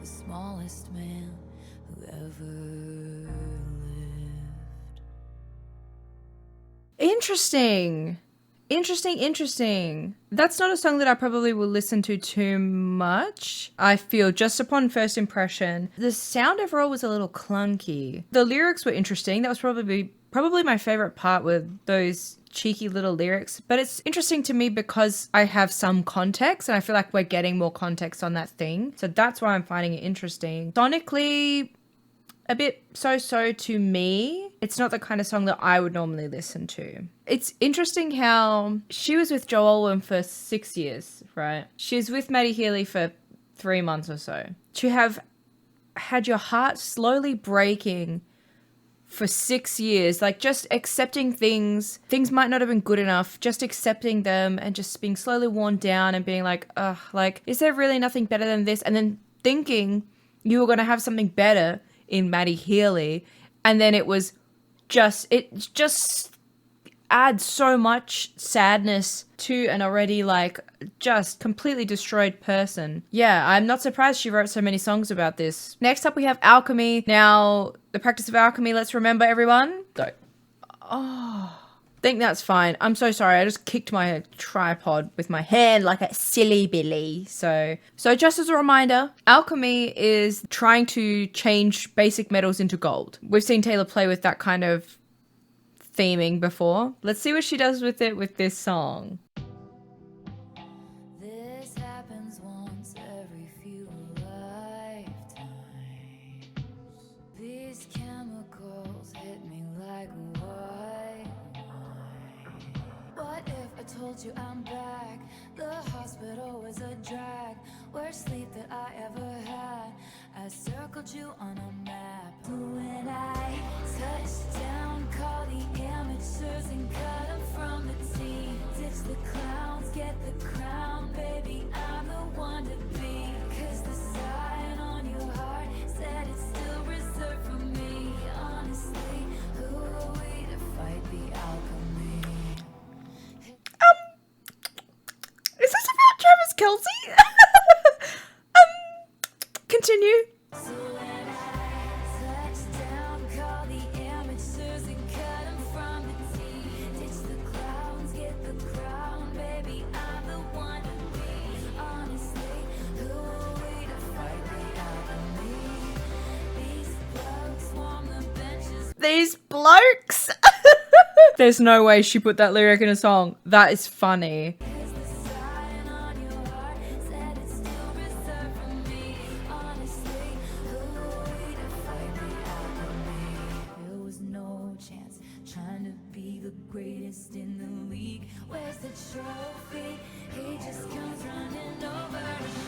the smallest man who ever lived. Interesting. Interesting. That's not a song that I probably will listen to too much. I feel just upon first impression, the sound overall was a little clunky. The lyrics were interesting. That was probably my favorite part with those cheeky little lyrics. But it's interesting to me because I have some context and I feel like we're getting more context on that thing. So that's why I'm finding it interesting. Sonically, a bit so-so to me. It's not the kind of song that I would normally listen to. It's interesting how she was with Joe Alwyn for 6 years, right? She's with Maddie Healy for 3 months or so. To have had your heart slowly breaking for 6 years, like just accepting things might not have been good enough, just accepting them and just being slowly worn down and being like, ugh, like, is there really nothing better than this? And then thinking you were going to have something better in Maddie Healy, and then it just adds so much sadness to an already like just completely destroyed person. Yeah, I'm not surprised she wrote so many songs about this. Next up we have Alchemy. Now, the practice of alchemy, let's remember everyone. I think that's fine. I'm so sorry. I just kicked my tripod with my hand like a silly billy. So just as a reminder, alchemy is trying to change basic metals into gold. We've seen Taylor play with that kind of theming before. Let's see what she does with it with this song. This happens once every few lifetimes. These chemicals hit me like white wine. What if I told you I'm back. The hospital was a drag. Worst sleep that I ever had. I circled you on a map. When I touched down, call the amateurs and cut them from the team. Ditch the clowns, get the crown, baby, I'm the one to be. Cause the sign on your heart said it's still reserved for me. Honestly, who are we to fight the alchemy? Is this about Travis Kelce? Continue. So when I touch down, call the amateurs and cut them from the team. Ditch the clowns, get the crown, baby, I'm the one to be. Honestly, who are we to fight the alchemy? These blokes warm the benches. These blokes. There's no way she put that lyric in a song. That is funny. Cause the sign on your heart said it's still reserved for me. Honestly, who are we to fight the alchemy? There was no chance trying to be the greatest in the league. Where's the trophy? He just comes running over to me.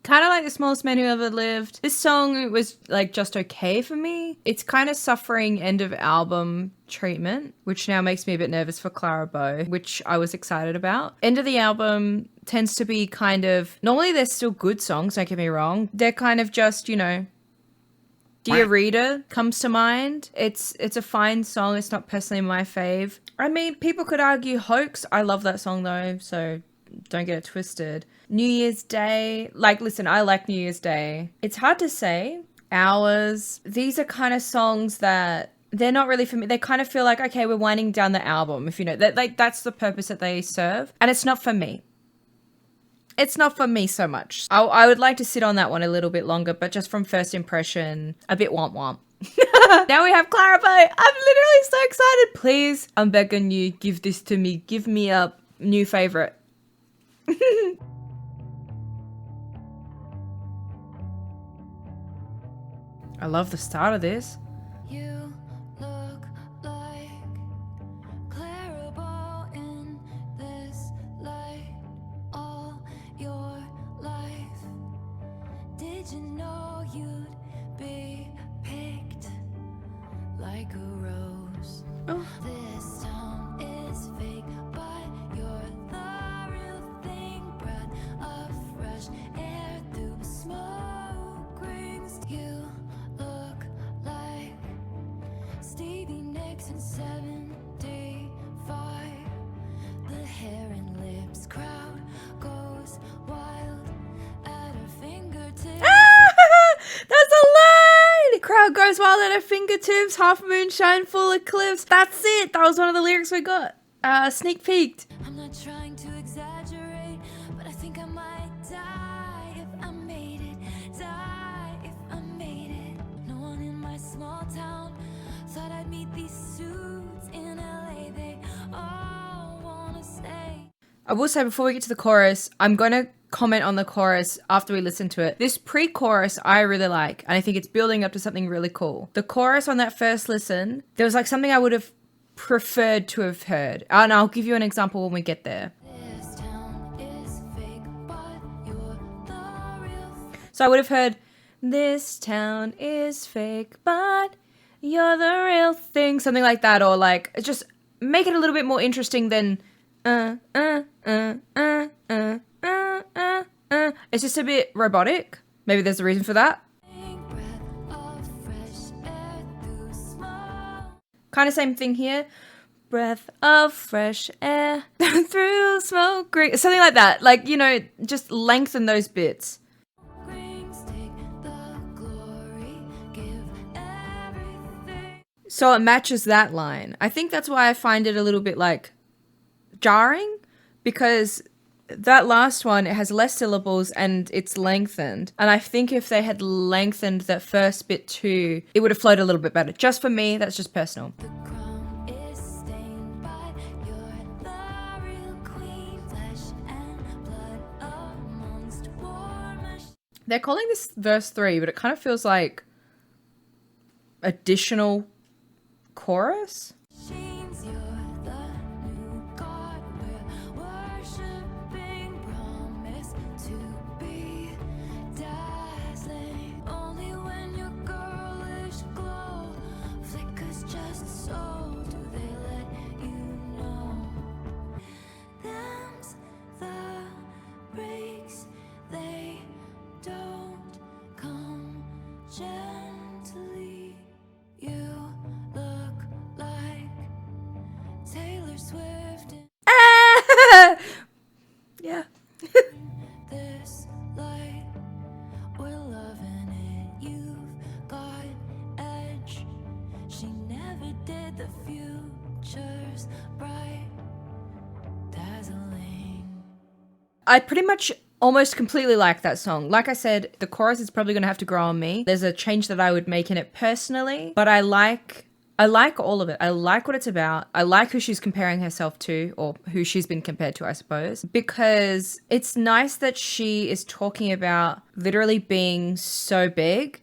Kind of like The Smallest Man Who Ever Lived. This song was like just okay for me. It's kind of suffering end of album treatment, which now makes me a bit nervous for Clara Bow, which I was excited about. End of the album tends to be kind of, normally they're still good songs, don't get me wrong. They're kind of just, you know, Dear Reader comes to mind. It's a fine song. It's not personally my fave. I mean, people could argue Hoax. I love that song though, so don't get it twisted. New Year's Day. Like, listen, I like New Year's Day. It's hard to say. Hours. These are kind of songs that they're not really for me. They kind of feel like, okay, we're winding down the album, if you know. That, like, that's the purpose that they serve. And it's not for me. It's not for me so much. I would like to sit on that one a little bit longer, but just from first impression, a bit womp womp. Now we have Clara Bow. I'm literally so excited. Please, I'm begging you, give this to me. Give me a new favorite. I love the start of this. You look like Clara Bow in this light all your life. Did you know you'd be picked like a rose? Oh. This town is fake, but you're the real thing. Breath of fresh air through smoke rings. You look like Stevie Nicks in 75. The hair and lips crowd goes wild at her fingertips. That's a lie! The crowd goes wild at her fingertips. Half moonshine, full eclipse. That's it. That was one of the lyrics we got. Sneak peeked. I'm not trying to exaggerate, but I think I might die if I made it. Die if I made it. No one in my small town thought I'd meet these suits in LA. They all wanna stay. I will say before we get to the chorus, I'm going to comment on the chorus after we listen to it. This pre-chorus I really like, and I think it's building up to something really cool. The chorus on that first listen, there was like something I would have preferred to have heard. And I'll give you an example when we get there. This town is fake, but you're the real So I would have heard, this town is fake, but you're the real thing. Something like that. Or like, just make it a little bit more interesting than, It's just a bit robotic. Maybe there's a reason for that. thing. Breath of fresh air through smoke. Kind of same thing here. Breath of fresh air through smoke. Something like that. Like, you know, just lengthen those bits. Rings take the glory, give everything. So it matches that line. I think that's why I find it a little bit like jarring, because that last one, it has less syllables and it's lengthened. And I think if they had lengthened that first bit too, it would have flowed a little bit better. Just for me, that's just personal. The crown is stained, but you're the real queen. Flesh and blood amongst war machines. They're calling this verse 3, but it kind of feels like additional chorus. You're the I pretty much almost completely like that song. Like I said, the chorus is probably going to have to grow on me. There's a change that I would make in it personally, but I like all of it. I like what it's about. I like who she's comparing herself to, or who she's been compared to, I suppose, because it's nice that she is talking about literally being so big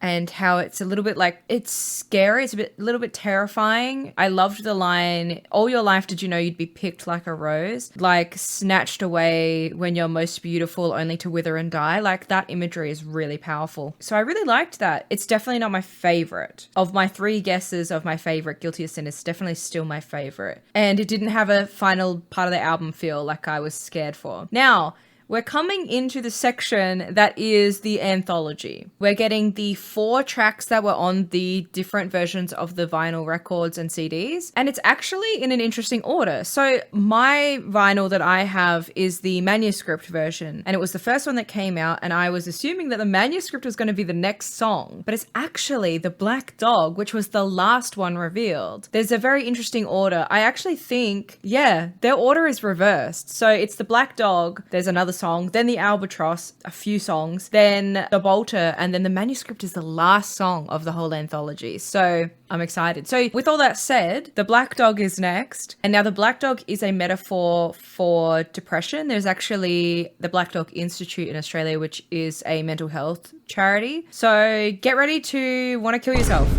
and how it's a little bit like, it's scary. It's a little bit terrifying. I loved the line, all your life did you know you'd be picked like a rose? Like snatched away when you're most beautiful only to wither and die. Like that imagery is really powerful. So I really liked that. It's definitely not my favorite. Of my 3 guesses of my favorite, Guilty as Sin is definitely still my favorite. And it didn't have a final part of the album feel like I was scared for. Now, we're coming into the section that is the anthology. We're getting the 4 tracks that were on the different versions of the vinyl records and CDs, and it's actually in an interesting order. So my vinyl that I have is the Manuscript version, and it was the first one that came out, and I was assuming that the Manuscript was going to be the next song, but it's actually the Black Dog, which was the last one revealed. There's a very interesting order. I actually think, yeah, their order is reversed. So it's the Black Dog, there's another song, then the Albatross, a few songs, then the Bolter, and then the Manuscript is the last song of the whole anthology. So I'm excited. So with all that said, the Black Dog is next. And now the Black Dog is a metaphor for depression. There's actually the Black Dog Institute in Australia, which is a mental health charity. So get ready to want to kill yourself.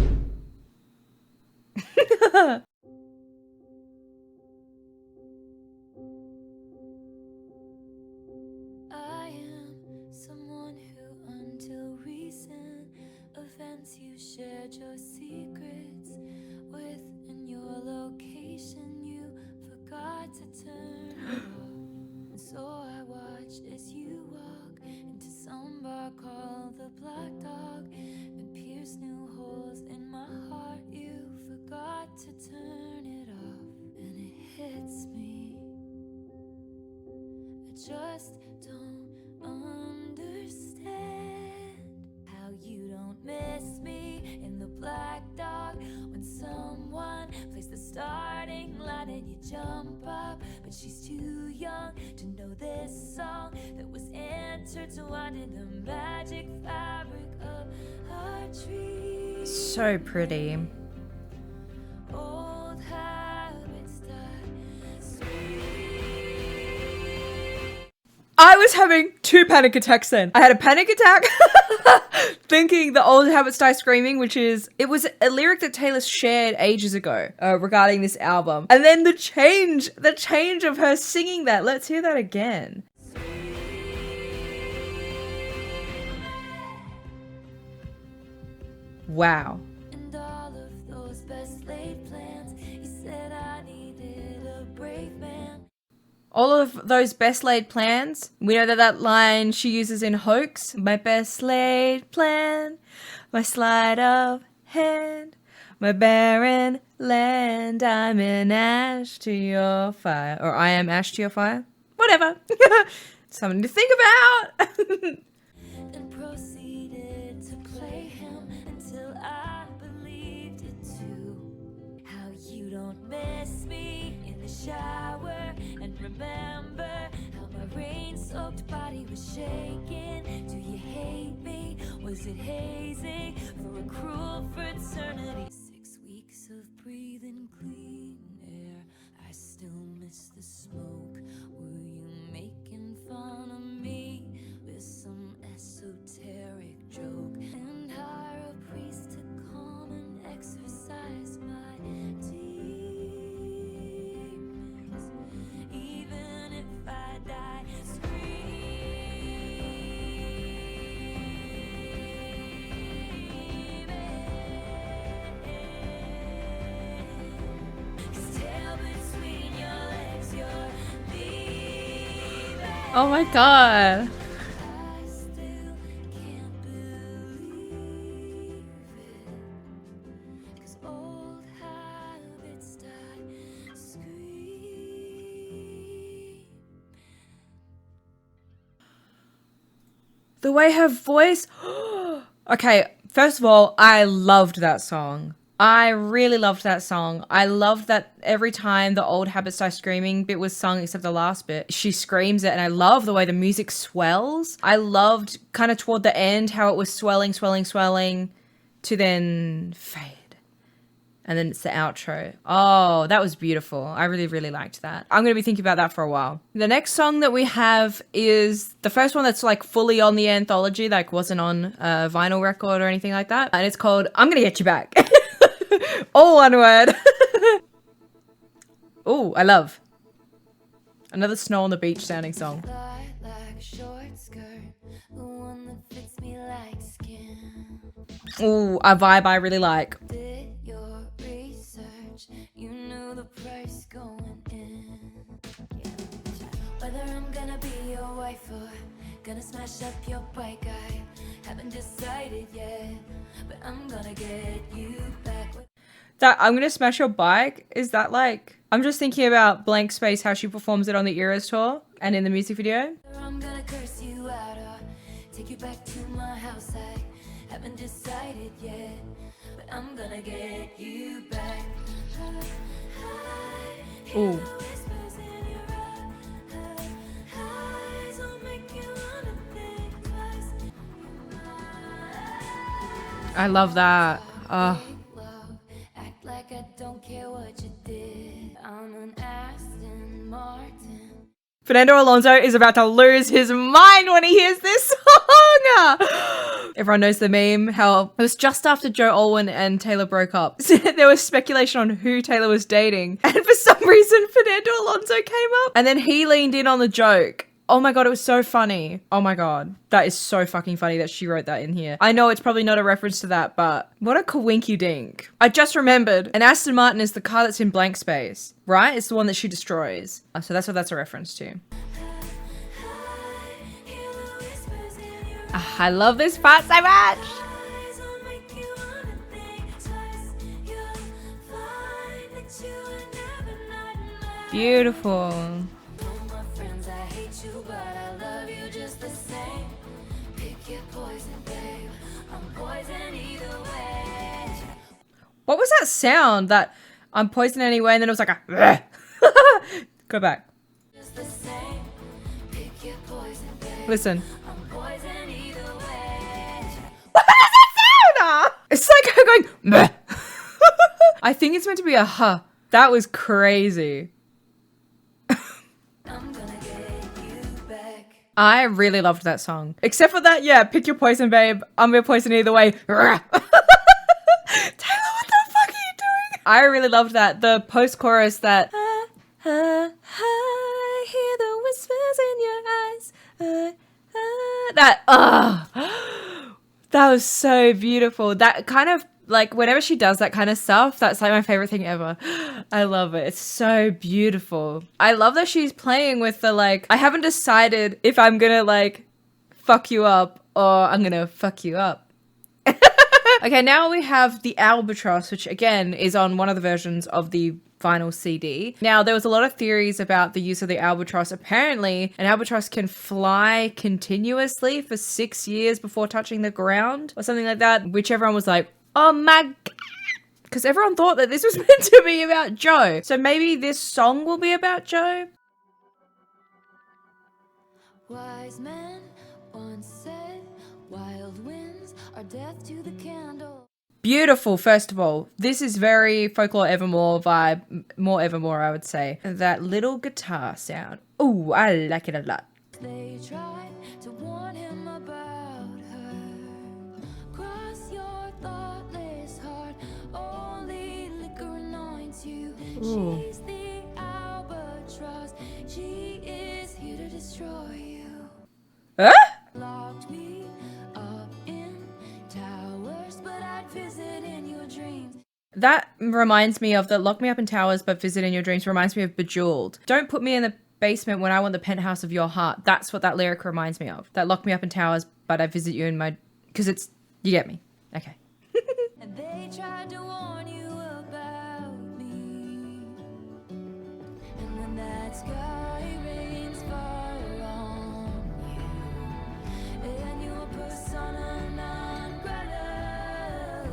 I am someone who, until recent events, you shared your secrets with, and your location you forgot to turn it off. And so I watched as you walk into some bar called the Black Dog and pierced new holes in my heart. You forgot to turn it off, and it hits me. I just don't understand how you don't miss me in the Black Dog when someone plays the starting line and you jump up, but she's too young to know this song that was intertwined in the magic fabric of our trees. So pretty. Old habits die. I was having 2 panic attacks then. I had a panic attack thinking the old habits die screaming, it was a lyric that Taylor shared ages ago regarding this album. And then the change of her singing that. Let's hear that again. Wow. And all of those best laid plans, you said I needed a brave man. All of those best laid plans. We know that line she uses in Hoax. My best laid plan, my sleight of hand, my barren land. I'm in ash to your fire. Or I am ash to your fire. Whatever. Something to think about. Then proceeded to play him until I believed it too. How you don't miss me in the shower, and remember how my rain-soaked body was shaking. Do you hate me? Was it hazing for a cruel fraternity? 6 weeks of breathing clean air, I still miss the smoke. Were you making fun of me with some esoteric joke? And hire a priest to come and exorcise my demons. Even if I die screaming, 'cause tail between your legs, you're leaving. Oh my god. I still can't believe it, 'cause old habits die scream. The way her voice... Okay, first of all, I loved that song. I really loved that song. I loved that every time the old habits die screaming bit was sung, except the last bit, she screams it. And I love the way the music swells. I loved kind of toward the end how it was swelling, swelling, swelling to then fade. And then it's the outro. Oh, that was beautiful. I really, really liked that. I'm going to be thinking about that for a while. The next song that we have is the first one that's like fully on the anthology, like wasn't on a vinyl record or anything like that. And it's called I'm Gonna Get You Back. All one word. Oh, I love. Another Snow on the Beach sounding song. Ooh, a vibe I really like. You knew the price going in. Whether I'm gonna be your wife or gonna smash up your bike, I haven't decided yet, but I'm gonna get you back. That I'm gonna smash your bike, is that like, I'm just thinking about Blank Space, how she performs it on the Eras tour and in the music video. I'm gonna curse you out or take you back to my house. I haven't decided yet, but I'm gonna get you back. Ooh. I love that. Act like I don't care what you did. I'm an Aston Martin. Fernando Alonso is about to lose his mind when he hears this song. Everyone knows the meme, how it was just after Joe Alwyn and Taylor broke up. There was speculation on who Taylor was dating. And for some reason, Fernando Alonso came up. And then he leaned in on the joke. Oh my God, it was so funny. Oh my God. That is so fucking funny that she wrote that in here. I know it's probably not a reference to that, but what a kawinky dink. I just remembered an Aston Martin is the car that's in Blank Space, right? It's the one that she destroys. So that's what that's a reference to. I love this part so much. Beautiful. What was that sound that I'm poisoned anyway, and then it was like a go back. Listen. What is that sound? It's like her going bleh. I think it's meant to be a huh. That was crazy. I really loved that song. Except for that, yeah, pick your poison, babe. I'm your poison either way. Taylor, what the fuck are you doing? I really loved that. The post-chorus that I hear the whispers in your eyes. That was so beautiful. That kind of, like, whenever she does that kind of stuff, that's like my favorite thing ever. I love it. It's so beautiful. I love that she's playing with the, like, I haven't decided if I'm gonna, like, fuck you up or I'm gonna fuck you up. Okay, now we have the Albatross, which again is on one of the versions of the vinyl CD. Now, there was a lot of theories about the use of the Albatross. Apparently, an Albatross can fly continuously for 6 years before touching the ground or something like that, which everyone was like, oh my God. Because everyone thought that this was meant to be about Joe. So maybe this song will be about Joe. Wise men once said, wild winds are death to the candle. Beautiful, first of all. This is very Folklore Evermore vibe. More Evermore, I would say. That little guitar sound. Ooh, I like it a lot. They tried to warn him about her. Cross your thoughtless heart. Only liquor anoints you. Ooh. She's the Albatross. She is here to destroy you. Huh? Locked me up in towers, but I'd visit in your dreams. That reminds me of the Lock Me Up in Towers but Visit in Your Dreams reminds me of Bejeweled. Don't put me in the basement when I want the penthouse of your heart. That's what that lyric reminds me of. That Lock Me Up in Towers but I visit you in my... Because it's... You get me. Okay. And they tried to warn you about me. And when that sky rains fire on you, and your persona non grata.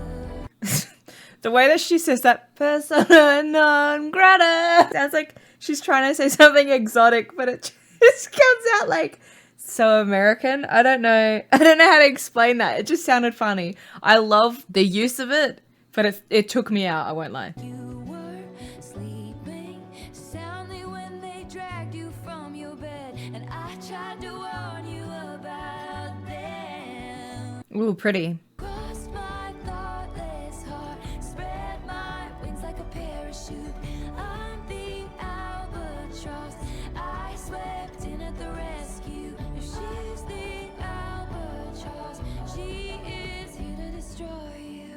The way that she says that, persona non grata, sounds like she's trying to say something exotic, but it just comes out like so American. I don't know how to explain that. It just sounded funny. I love the use of it, but it took me out, I won't lie. You were sleeping soundly when they dragged you from your bed, and I tried to warn you about them. Ooh, pretty. Crossed my thoughtless heart, spread my wings like a parachute. I'm the Albatross, I swept in at the rescue. If she's the Albatross, she is here to destroy you.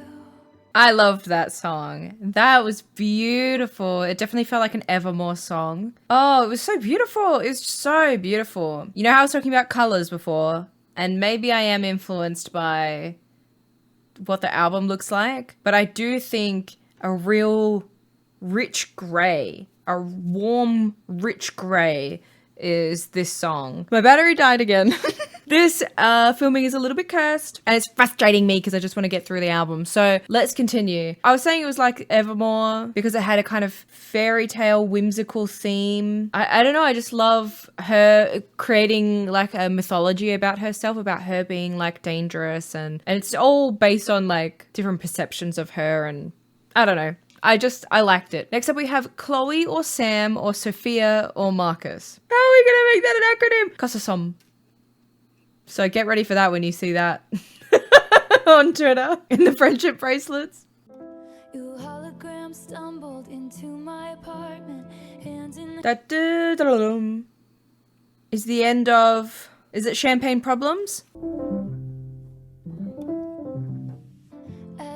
I loved that song. That was beautiful. It definitely felt like an Evermore song. Oh, it was so beautiful. It was so beautiful. You know how I was talking about colors before? And maybe I am influenced by what the album looks like, but I do think a real rich gray, a warm, rich gray is this song. My battery died again. This filming is a little bit cursed and it's frustrating me because I just want to get through the album. So let's continue. I was saying it was like Evermore because it had a kind of fairy tale whimsical theme. I don't know. I just love her creating like a mythology about herself, about her being like dangerous and it's all based on like different perceptions of her and I don't know. I liked it. Next up we have Chloe or Sam or Sophia or Marcus. How are we gonna make that an acronym? Kasasom. So get ready for that when you see that on Twitter in the friendship bracelets. You hologram stumbled into my apartment, hands in the Da-da-da-da-dum. Is the end of... Is it Champagne Problems?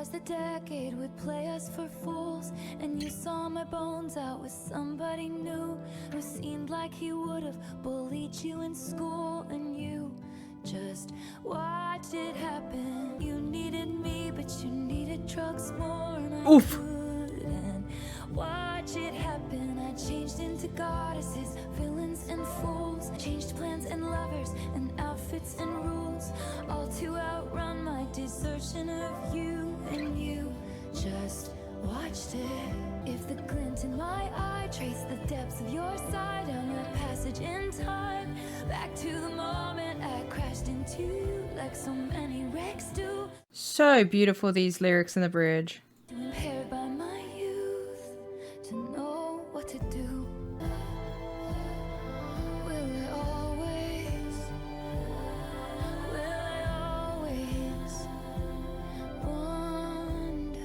as the decade would play us for fools, and you saw my bones out with somebody new who seemed like he would have bullied you in school, and you just watched it happen. You needed me, but you needed drugs more, and I Oof. couldn't watch it happen. I changed into goddesses, villains and fools, changed plans and lovers and outfits and rules, all to outrun my desertion of you, and you just watched it. If the glint in my eye traced the depths of your side down that passage in time, back to the moment I crashed into you like so many wrecks do. So beautiful, these lyrics in the bridge. Impaired by my youth to know what to do. Will I always wonder?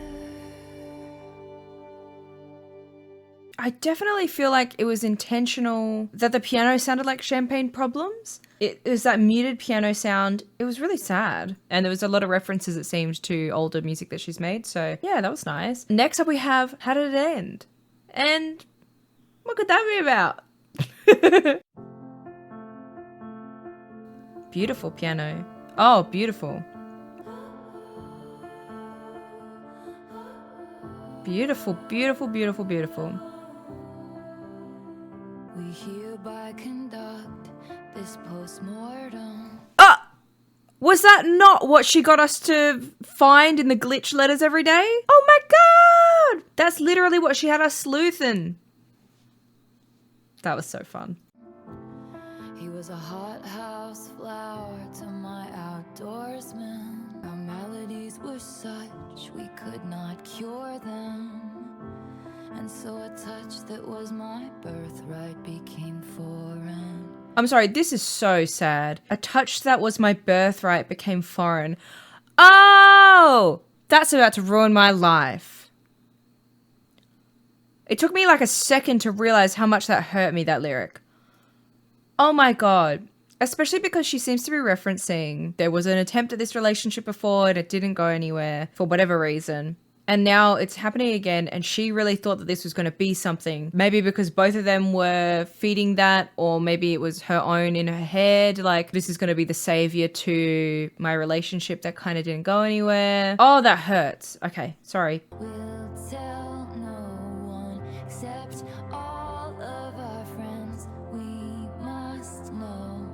I definitely feel like it was intentional that the piano sounded like Champagne Problems. It was that muted piano sound. It was really sad. And there was a lot of references, it seemed, to older music that she's made. So yeah, that was nice. Next up we have How Did It End? And what could that be about? Beautiful piano. Oh, beautiful. Beautiful, beautiful, beautiful, beautiful. We hereby conduct this postmortem. Was that not what she got us to find in the glitch letters every day? Oh my god! That's literally what she had us sleuthing. That was so fun. He was a hothouse flower to my outdoorsman. Our maladies were such we could not cure them, and so a touch that was my birthright became foreign. I'm sorry, this is so sad. A touch that was my birthright became foreign. Oh! That's about to ruin my life. It took me like a second to realize how much that hurt me, that lyric. Oh my god. Especially because she seems to be referencing there was an attempt at this relationship before and it didn't go anywhere for whatever reason. And now it's happening again, and she really thought that this was going to be something. Maybe because both of them were feeding that, or maybe it was her own in her head, like this is going to be the savior to my relationship that kind of didn't go anywhere. Oh, that hurts. Okay, sorry. We'll tell no one except all of our friends. We must know.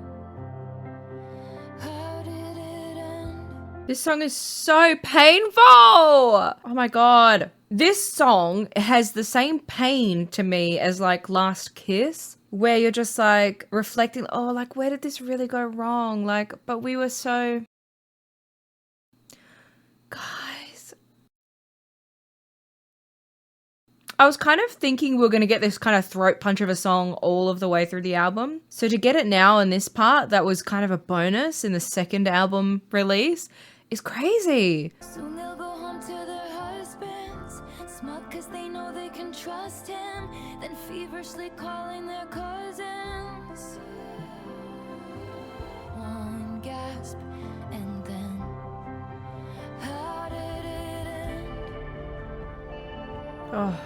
How did it end? This song is so painful. Oh my god. This song has the same pain to me as like Last Kiss, where you're just like reflecting, oh, like where did this really go wrong? Like, but we were so... Guys. I was kind of thinking we were going to get this kind of throat punch of a song all of the way through the album. So to get it now in this part, that was kind of a bonus in the second album release, is crazy. Soon they'll go home to their husbands, smug cause they know they can trust him, then feverishly calling their cousins. One gasp, and then how did it end? Oh.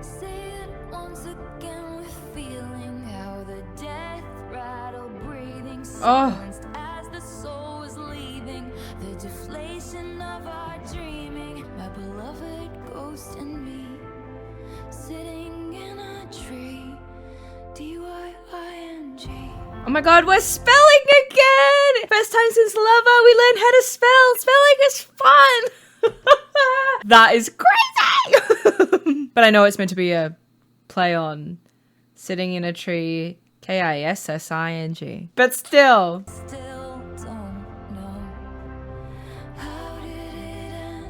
Say it once again with feeling, how the death rattle breathing silenced as the soul was leaving, the deflation of our dreaming, my beloved ghost and me, sitting in a tree, D-Y-I-N-G. Oh my god, we're spelling again! First time since Lover, we learned how to spell. Spelling is fun! That is crazy! But I know it's meant to be a play on sitting in a tree, K-I-S-S-I-N-G. But still. Still don't know, how did it end?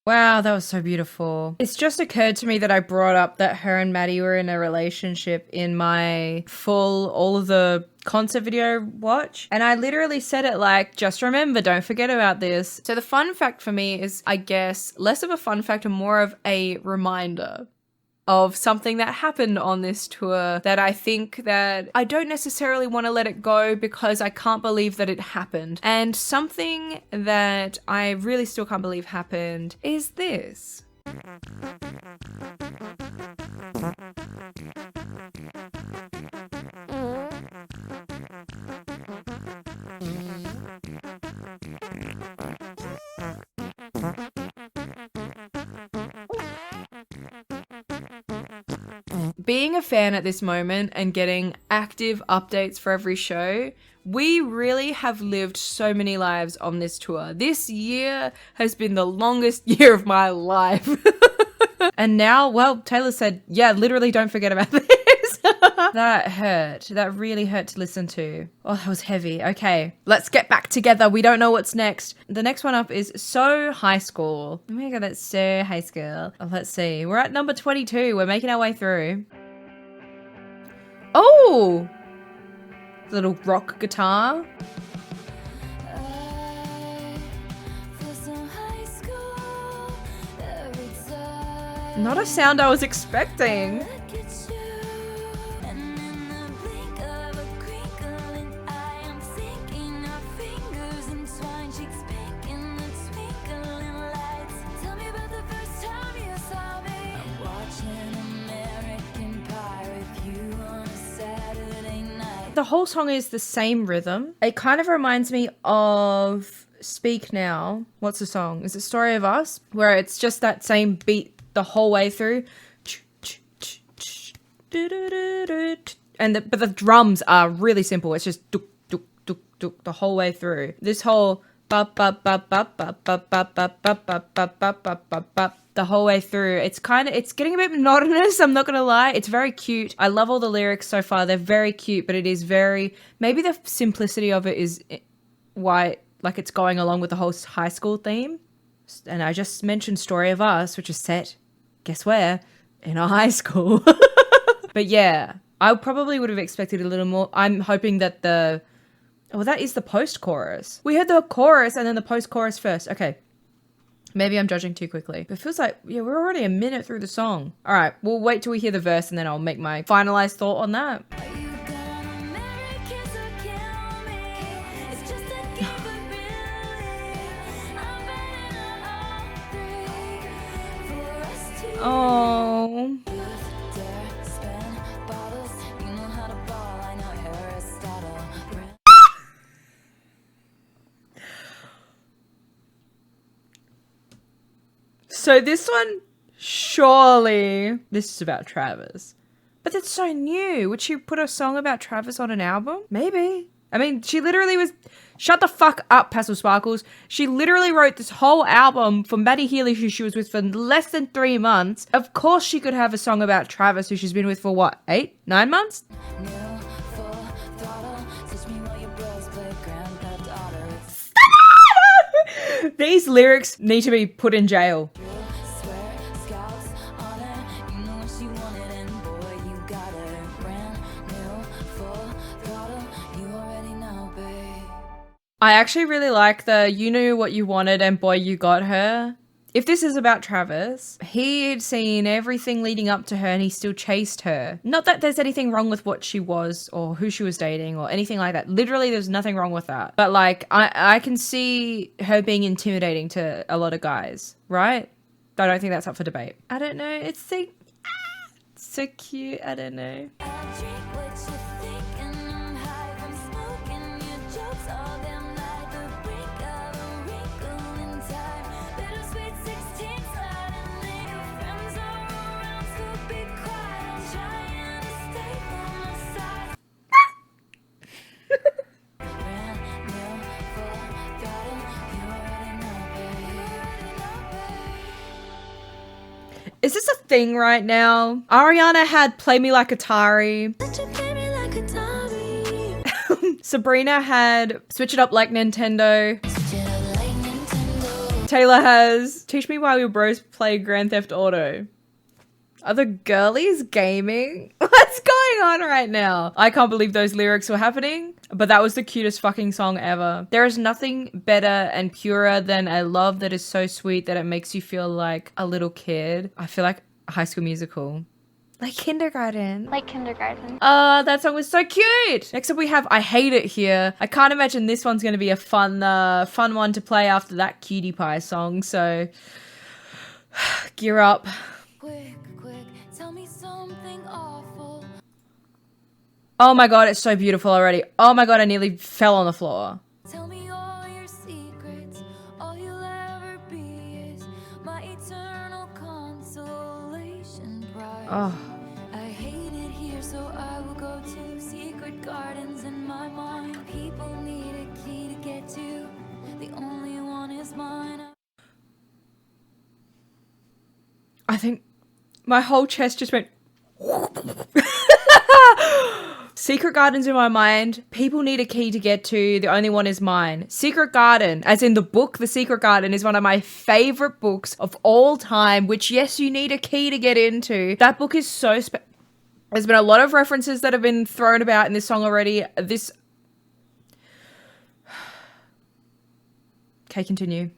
Wow, that was so beautiful. It's just occurred to me that I brought up that her and Maddie were in a relationship in my full, all of the concert video watch. And I literally said it like, just remember, don't forget about this. So the fun fact for me is, I guess, less of a fun fact and more of a reminder of something that happened on this tour that I think that I don't necessarily want to let it go because I can't believe that it happened. And something that I really still can't believe happened is this. Being a fan at this moment and getting active updates for every show, we really have lived so many lives on this tour. This year has been the longest year of my life. And now, well, Taylor said, yeah, literally don't forget about this. That hurt. That really hurt to listen to. Oh, that was heavy. Okay, let's get back together. We don't know what's next. The next one up is So High School. Oh my god, that's So High School. Oh, let's see. We're at number 22. We're making our way through. Oh! Little rock guitar. Not a sound I was expecting. The whole song is the same rhythm. It kind of reminds me of Speak Now. What's the song? Is it Story of Us? Where it's just that same beat the whole way through. And but the drums are really simple. It's just duk, duk, duk, duk, the whole way through. This whole the whole way through. It's getting a bit monotonous, I'm not gonna lie. It's very cute. I love all the lyrics so far. They're very cute, but it is very, maybe the simplicity of it is why, like, it's going along with the whole high school theme. And I just mentioned Story of Us, which is set, guess where? In a high school. But yeah, I probably would have expected a little more. I'm hoping that that is the post-chorus. We heard the chorus and then the post-chorus first. Okay. Maybe I'm judging too quickly. But it feels like, yeah, we're already a minute through the song. All right, we'll wait till we hear the verse and then I'll make my finalized thought on that. Oh. So this one, surely, this is about Travis. But it's so new. Would she put a song about Travis on an album? Maybe. I mean, she Shut the fuck up, Pastel Sparkles. She literally wrote this whole album for Maddie Healy, who she was with for less than 3 months. Of course she could have a song about Travis, who she's been with for what, 8, 9 months? These lyrics need to be put in jail. I actually really like the "you knew what you wanted and boy you got her." If this is about Travis, he had seen everything leading up to her and he still chased her. Not that there's anything wrong with what she was or who she was dating or anything like that. Literally, there's nothing wrong with that. But like, I can see her being intimidating to a lot of guys, right? I don't think that's up for debate. I don't know. It's so cute. I don't know. Is this a thing right now? Ariana had Play Me Like Atari. Sabrina had Switch It Up Like Nintendo. Taylor has Teach Me While Your Bros Play Grand Theft Auto. Are the girlies gaming? What's going on right now? I can't believe those lyrics were happening, but that was the cutest fucking song ever. There is nothing better and purer than a love that is so sweet that it makes you feel like a little kid. I feel like High School Musical. Like kindergarten. Like kindergarten. That song was so cute. Next up we have I Hate It Here. I can't imagine this one's going to be a fun one to play after that Cutie Pie song, so gear up. Quick, tell me something awful. Oh my god, it's so beautiful already. Oh my god, I nearly fell on the floor. Tell me all your secrets. All you'll ever be is my eternal consolation prize. Oh. I hate it here, so I will go to secret gardens in my mind. People need a key to get to. The only one is mine. I think my whole chest just went. Secret Garden's in my mind. People need a key to get to. The only one is mine. Secret Garden, as in the book The Secret Garden, is one of my favorite books of all time, which, yes, you need a key to get into. That book is so There's been a lot of references that have been thrown about in this song already. Okay, continue.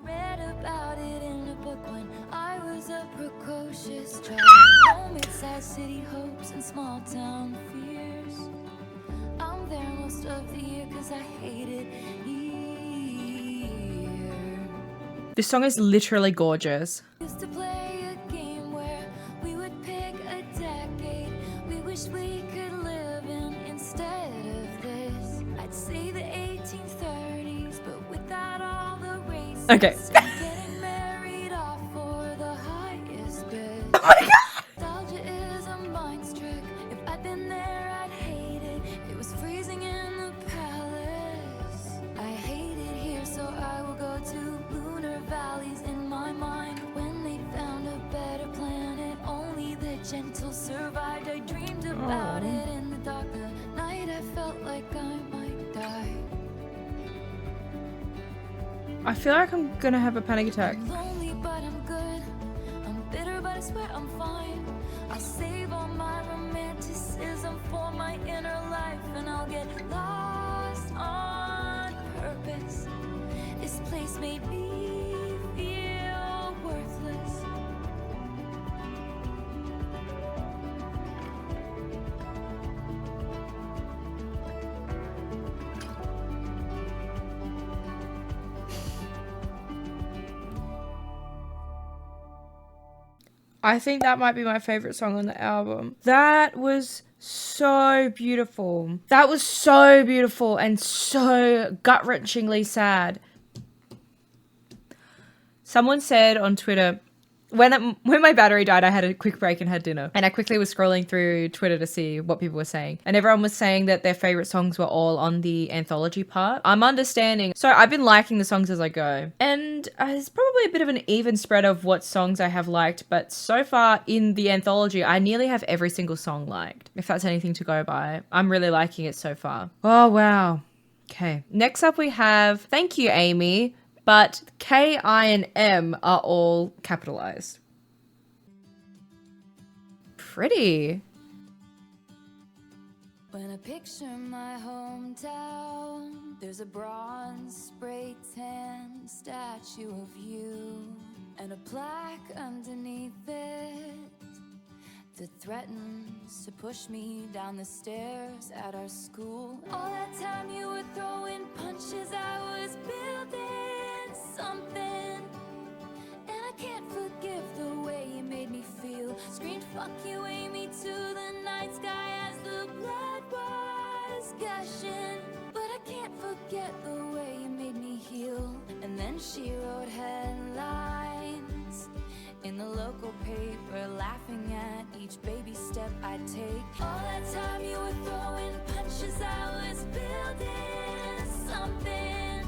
Read about it in a book when I was a precocious child. Home, it's sad city hopes and small town fears. I'm there most of the year cause I hate it here. This song is literally gorgeous. Used to play a game where we would pick a decade we wish we could live in instead of this. I'd say the 1830s, but without all the races. Okay. Getting married off for the highest bid. Oh my god! Nostalgia is a mind's trick. If I'd been there, I'd hate it. It was freezing in the palace. I hate it here, so I will go to lunar valleys in my mind. When they found a better planet, only the gentle survived. I dreamed about it in the dark. The night I felt like I might die. I feel like I'm gonna have a panic attack. I'm lonely, but I'm good. I'm bitter, but I swear I'm fine. I'll save all my romanticism for my inner life, and I'll get lost on purpose. This place made me feel worthless. I think that might be my favorite song on the album. That was so beautiful. That was so beautiful and so gut-wrenchingly sad. Someone said on Twitter, when my battery died, I had a quick break and had dinner. And I quickly was scrolling through Twitter to see what people were saying. And everyone was saying that their favorite songs were all on the anthology part. I'm understanding. So I've been liking the songs as I go. And it's probably a bit of an even spread of what songs I have liked. But so far in the anthology, I nearly have every single song liked, if that's anything to go by. I'm really liking it so far. Oh, wow. Okay. Next up we have Thank You, aIMee, but K, I, and M are all capitalized. Pretty. When I picture my hometown, there's a bronze spray tan statue of you and a plaque underneath it that threatens to push me down the stairs at our school. All that time you were throwing punches, I was building something. And I can't forgive the way you made me feel. Screamed fuck you, aIMee, to the night sky as the blood was gushing. But I can't forget the way you made me heal. And then she wrote headlines in the local paper, laughing at each baby step I take. All that time you were throwing punches, I was building something.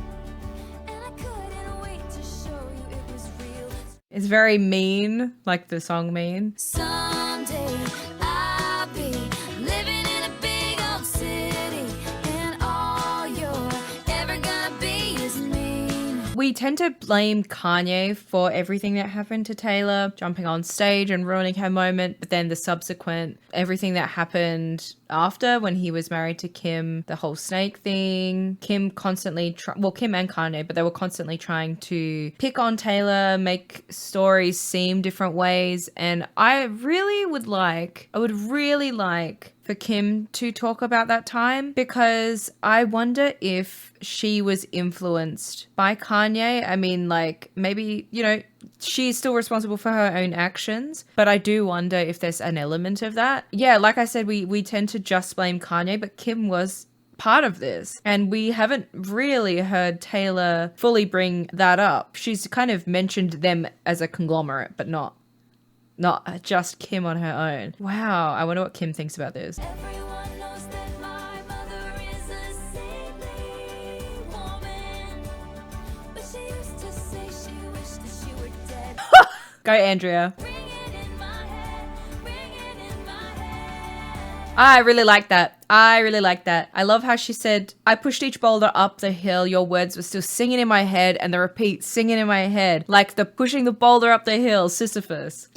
And I couldn't wait to show you it was real. It's very mean, like the song Mean. Someday I'll be living in a big old city, and all you're ever gonna be is mean. We tend to blame Kanye for everything that happened to Taylor, jumping on stage and ruining her moment, but then the subsequent everything that happened after when he was married to Kim, the whole snake thing, Kim constantly, Kim and Kanye, but they were constantly trying to pick on Taylor, make stories seem different ways. And I would really like for Kim to talk about that time, because I wonder if she was influenced by Kanye. I mean, like, maybe, you know, she's still responsible for her own actions, but I do wonder if there's an element of that. Yeah, like I said, we tend to just blame Kanye, but Kim was part of this, and we haven't really heard Taylor fully bring that up. She's kind of mentioned them as a conglomerate, but not just Kim on her own. Wow, I wonder what Kim thinks about this. Everyone knows that my mother is a saintly woman, but she used to say she wished that she were dead. Go, Andrea. Ring it in my head, ring it in my head. I really like that. I love how she said, I pushed each boulder up the hill. Your words were still singing in my head, and the repeat singing in my head. Like the pushing the boulder up the hill, Sisyphus.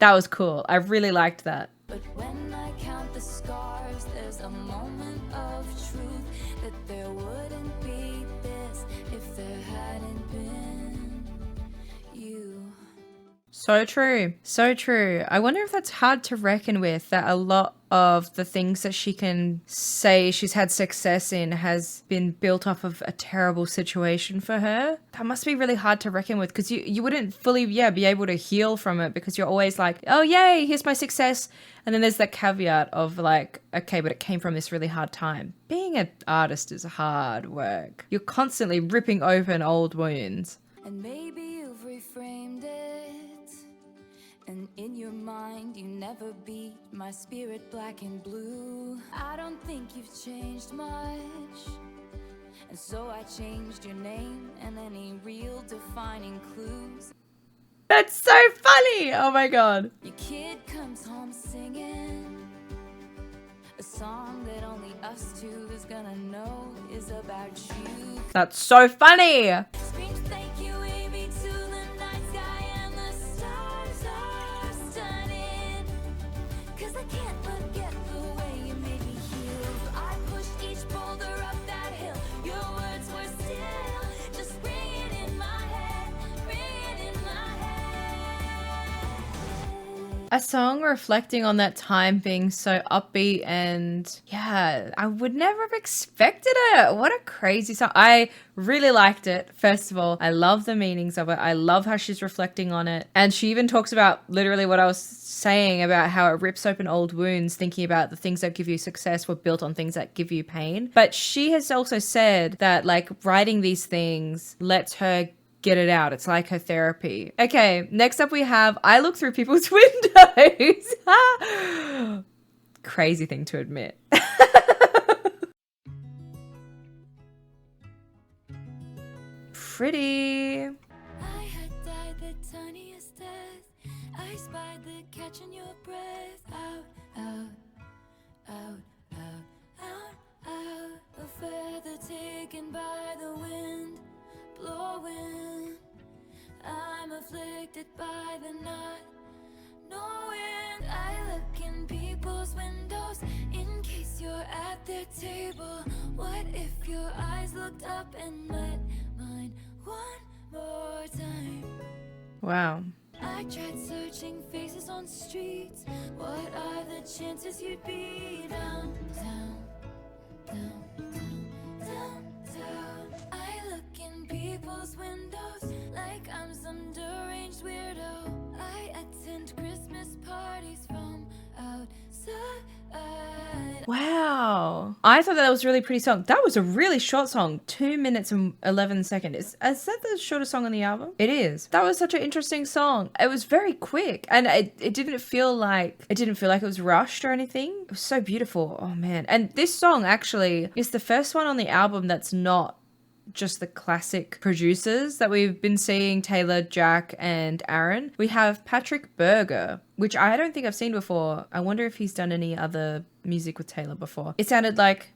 That was cool. I really liked that. But when I count the scars, there's a moment of truth that there wouldn't be this if there hadn't been you. So true. So true. I wonder if that's hard to reckon with, that a lot of the things that she can say she's had success in has been built off of a terrible situation for her. That must be really hard to reckon with, because you wouldn't fully, be able to heal from it, because you're always like, oh, yay, here's my success. And then there's that caveat of like, okay, but it came from this really hard time. Being an artist is hard work. You're constantly ripping open old wounds. And maybe you've reframed it, and in your mind you never beat my spirit black and blue. I don't think you've changed much, and so I changed your name and any real defining clues. That's so funny. Oh my God. Your kid comes home singing a song that only us two is gonna know is about you. That's so funny. Screams thank you, aIMee, to the night sky, and the stars are stunning. 'Cause I can't forget the way you made me heal. I pushed each boulder up that hill. Your words were still just ringing in my head, ringing in my head. A song reflecting on that time being so upbeat, and yeah, I would never have expected it. What a crazy song. I really liked it. First of all, I love the meanings of it. I love how she's reflecting on it. And she even talks about literally what I was saying about how it rips open old wounds, thinking about the things that give you success were built on things that give you pain. But she has also said that like writing these things lets her get it out. It's like her therapy. Okay, next up we have I Look Through People's Windows. Crazy thing to admit. Pretty. I had died the tiniest death. I spied the catch in your breath. Out, out, out, out, out, out. A feather taken by the wind, blowing. I'm afflicted by the not knowing. I look in people's windows in case you're at their table. What if your eyes looked up and met mine one more time? Wow. I tried searching faces on streets. What are the chances you'd be down, down, down, down, down, down? I look in people's windows like I'm some deranged weirdo. I attend Christmas parties from outside. Wow. I thought that was a really pretty song. That was a really short song. 2 minutes and 11 seconds. Is that the shortest song on the album? It is. That was such an interesting song. It was very quick. And it didn't feel like it was rushed or anything. It was so beautiful. Oh man. And this song actually is the first one on the album that's not just the classic producers that we've been seeing, Taylor, Jack, and Aaron. We have Patrick Berger, which I don't think I've seen before. I wonder if he's done any other music with Taylor before. It sounded like,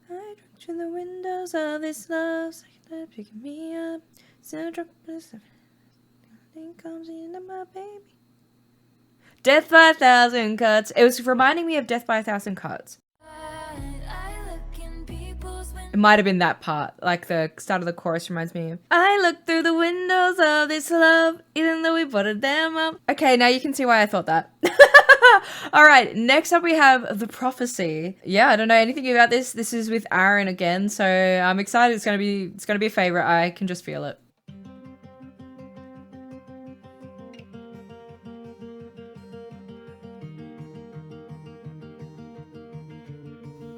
I look through the windows of this love, picking me up, comes into my baby. Death by a Thousand Cuts. It was reminding me of Death by a Thousand Cuts. It might have been that part, like the start of the chorus reminds me of, I look through the windows of this love, even though we boarded them up. Okay, now you can see why I thought that. All right, next up we have The Prophecy. Yeah, I don't know anything about this. This is with Aaron again, so I'm excited. It's gonna be a favorite. I can just feel it.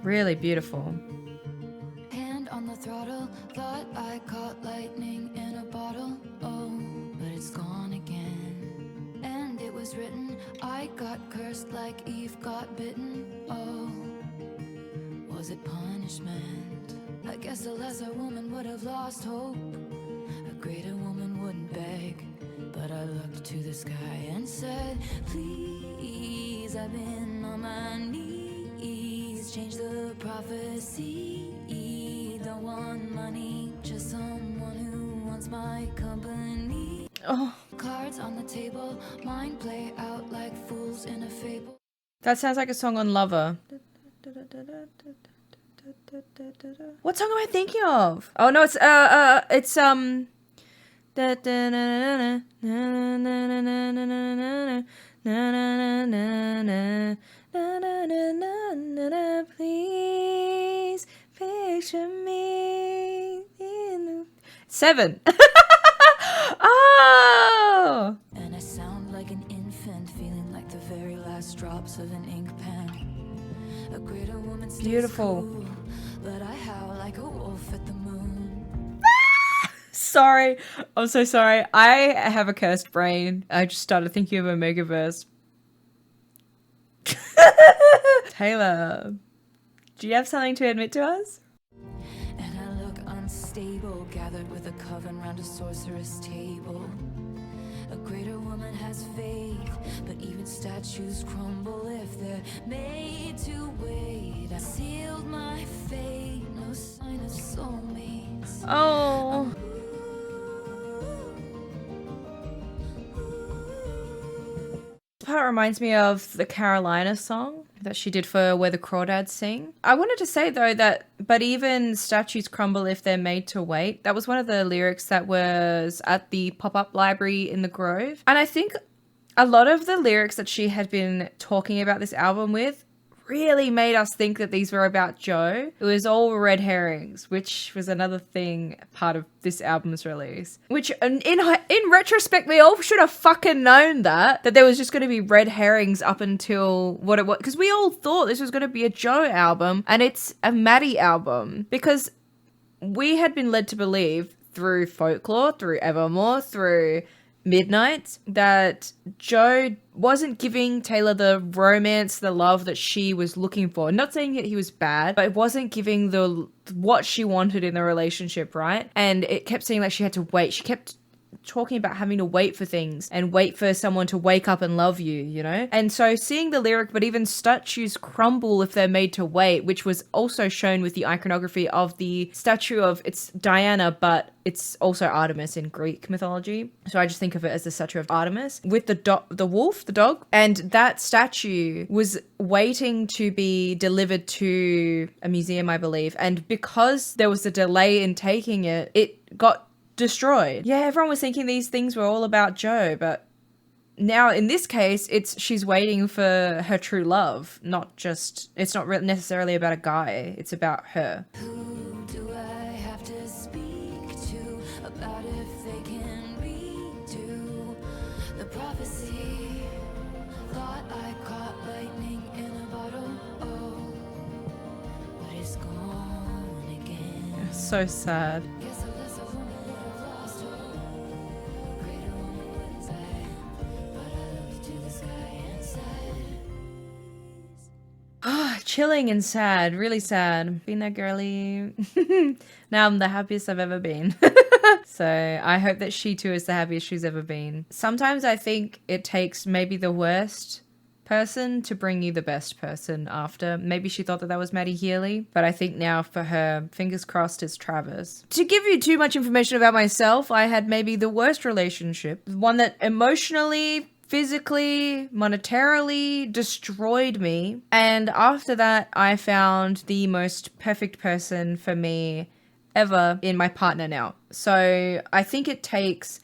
Really beautiful. On the throttle, thought I caught lightning in a bottle. Oh, but it's gone again. And it was written, I got cursed like Eve got bitten. Oh, was it punishment? I guess a lesser woman would have lost hope. A greater woman wouldn't beg. But I looked to the sky and said, please, I've been on my knees. Change the prophecy. Don't want money, just someone who wants my company. Oh. Cards on the table, mine play out like fools in a fable. That sounds like a song on Lover. What song am I thinking of? Oh no, it's please picture me in the... 7. Oh! And I sound like an infant, feeling like the very last drops of an ink pen. A greater woman stays beautiful. Cool, but I howl like a wolf at the moon. Sorry. I'm so sorry. I have a cursed brain. I just started thinking of Omegaverse. Taylor, do you have something to admit to us? And I look unstable, gathered with a coven round a sorceress table. A greater woman has faith, but even statues crumble if they're made to wait. I sealed my fate, no sign of soulmates. Oh. This part reminds me of the Carolina song that she did for Where the Crawdads Sing. I wanted to say though that, but even statues crumble if they're made to wait. That was one of the lyrics that was at the pop-up library in the Grove. And I think a lot of the lyrics that she had been talking about this album with really made us think that these were about Joe. It was all red herrings, which was another thing part of this album's release. Which in retrospect, we all should have fucking known that there was just going to be red herrings up until what it was. Because we all thought this was going to be a Joe album and it's a Maddie album. Because we had been led to believe through Folklore, through Evermore, through Midnight, that Joe wasn't giving Taylor the romance, the love that she was looking for. Not saying that he was bad, but it wasn't giving what she wanted in the relationship, right? And it kept seeming like she had to wait. She kept talking about having to wait for things and wait for someone to wake up and love you, you know? And so seeing the lyric, but even statues crumble if they're made to wait, which was also shown with the iconography of the statue of, it's Diana, but it's also Artemis in Greek mythology. So I just think of it as the statue of Artemis with the wolf, the dog. And that statue was waiting to be delivered to a museum, I believe. And because there was a delay in taking it, it got destroyed. Yeah, everyone was thinking these things were all about Joe, but now in this case, she's waiting for her true love, it's not necessarily about a guy, it's about her. Who do I have to speak to about if they can redo the prophecy? Thought I caught lightning in a bottle, oh, but it's gone again. So sad. Guess a lesser woman would have lost hope. Greater woman wouldn't say, but I looked to the sky and said, Chilling and sad, really sad. Been there, girly. Now I'm the happiest I've ever been. So I hope that she too is the happiest she's ever been. Sometimes I think it takes maybe the worst person to bring you the best person after. Maybe she thought that was Maddie Healy, but I think now for her, fingers crossed, it's Travis. To give you too much information about myself, I had maybe the worst relationship, one that emotionally, physically, monetarily destroyed me. And after that, I found the most perfect person for me ever in my partner now. So I think it takes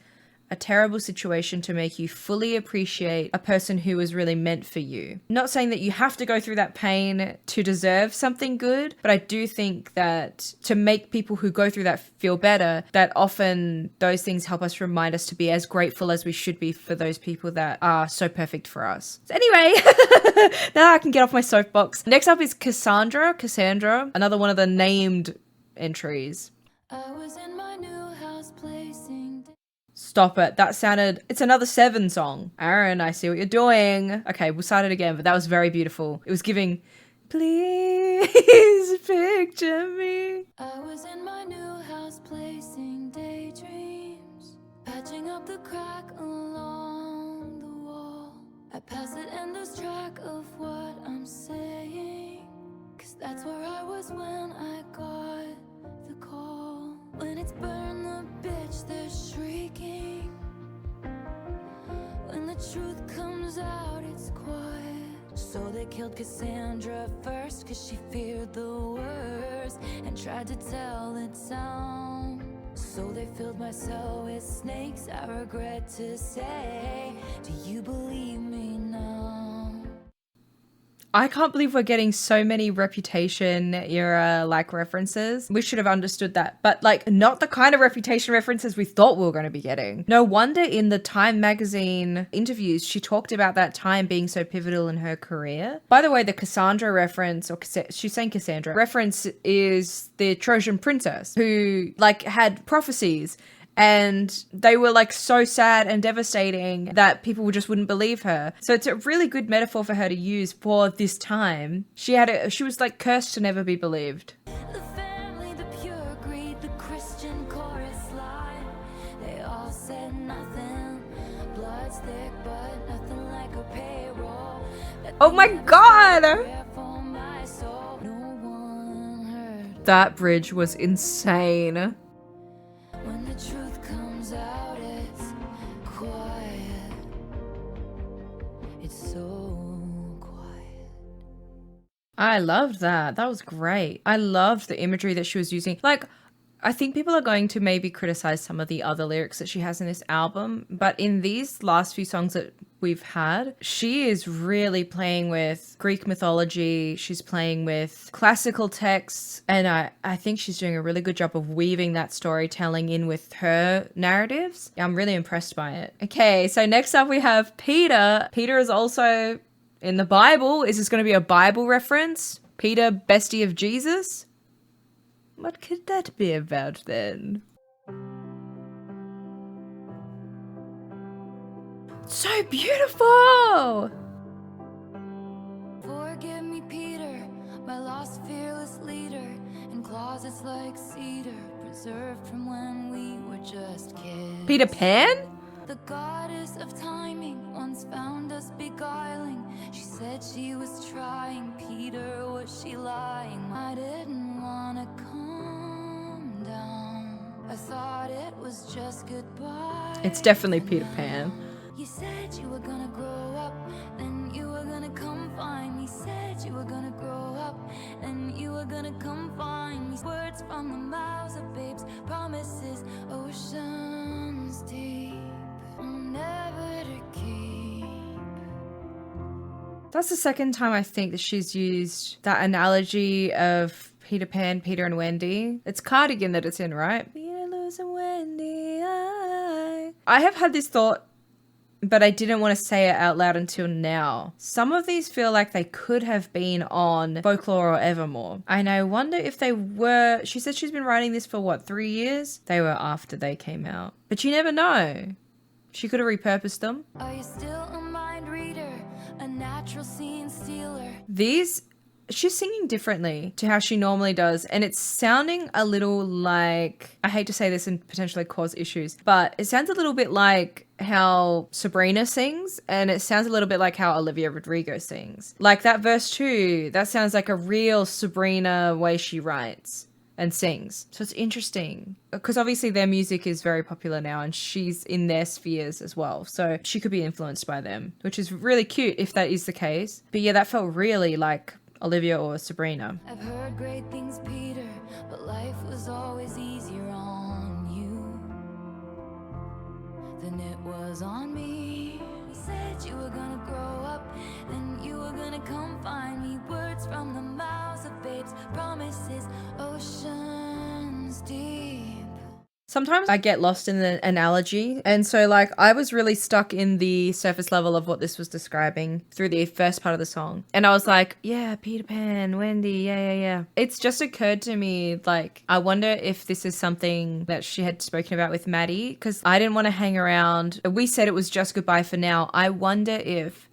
a terrible situation to make you fully appreciate a person who was really meant for you. Not saying that you have to go through that pain to deserve something good, but I do think that to make people who go through that feel better, that often those things help us remind us to be as grateful as we should be for those people that are so perfect for us. So anyway, now I can get off my soapbox. Next up is Cassandra, another one of the named entries. I was in my new house placing. Stop it. It's another Seven song. Aaron, I see what you're doing. Okay, we'll start it again, but that was very beautiful. It was giving, please picture me. I was in my new house placing daydreams, patching up the crack along the wall. I pass it and lose track of what I'm saying, 'cause that's where I was when I got the call. When it's burn the bitch, they're shrieking. When the truth comes out, it's quiet. So they killed Cassandra first, 'cause she feared the worst and tried to tell it sound. So they filled my cell with snakes. I regret to say, do you believe me now? I can't believe we're getting so many Reputation era like references. We should have understood that, but like not the kind of Reputation references we thought we were going to be getting. No wonder in the Time magazine interviews, she talked about that time being so pivotal in her career. By the way, the Cassandra reference, or she's saying Cassandra, reference is the Trojan princess who like had prophecies. And they were like so sad and devastating that people just wouldn't believe her. So it's a really good metaphor for her to use for this time. She was like cursed to never be believed. The family, the pure greed, the Christian chorus line. They all said nothing. Blood's thick, but nothing like a payroll. Oh my God! For my soul. No one heard. That bridge was insane. When the truth comes out, it's quiet. It's so quiet. I loved that. That was great. I loved the imagery that she was using. Like, I think people are going to maybe criticize some of the other lyrics that she has in this album, but in these last few songs that we've had, she is really playing with Greek mythology. She's playing with classical texts, and I think she's doing a really good job of weaving that storytelling in with her narratives. I'm really impressed by it. Okay, so next up we have Peter. Peter is also in the Bible. Is this going to be a Bible reference? Peter, bestie of Jesus? What could that be about then? So beautiful. Forgive me, Peter, my lost fearless leader, in closets like cedar, preserved from when we were just kids. Peter Pan? The goddess of timing once found us beguiling. She said she was trying. Peter, was she lying? I didn't wanna calm down. I thought it was just goodbye. It's definitely Peter Pan. You said you were gonna grow up, then you were gonna come find me. Said you were gonna grow up, then you were gonna come find me. Words from the mouths of babes, promises, oceans deep, never to keep. That's the second time I think that she's used that analogy of Peter Pan, Peter and Wendy. It's Cardigan that it's in, right? Peter, Lewis and Wendy, I have had this thought, but I didn't want to say it out loud until now. Some of these feel like they could have been on Folklore or Evermore. And I wonder if they were... She said she's been writing this for, what, 3 years? They were after they came out. But you never know. She could have repurposed them. Are you still a mind reader, a natural scene stealer? These... She's singing differently to how she normally does, and it's sounding a little like, I hate to say this and potentially cause issues, but it sounds a little bit like how Sabrina sings, and it sounds a little bit like how Olivia Rodrigo sings. Like that verse 2, that sounds like a real Sabrina way she writes and sings. So it's interesting because obviously their music is very popular now and she's in their spheres as well. So she could be influenced by them, which is really cute if that is the case. But yeah, that felt really like Olivia or Sabrina. I've heard great things, Peter, but life was always easier on you than it was on me. You said you were gonna grow up, then you were gonna come find me. Words from the mouths of babes, promises, oceans deep. Sometimes I get lost in the analogy. And so like I was really stuck in the surface level of what this was describing through the first part of the song. And I was like, yeah, Peter Pan, Wendy, yeah. It's just occurred to me, like, I wonder if this is something that she had spoken about with Maddie, because I didn't want to hang around. We said it was just goodbye for now. I wonder if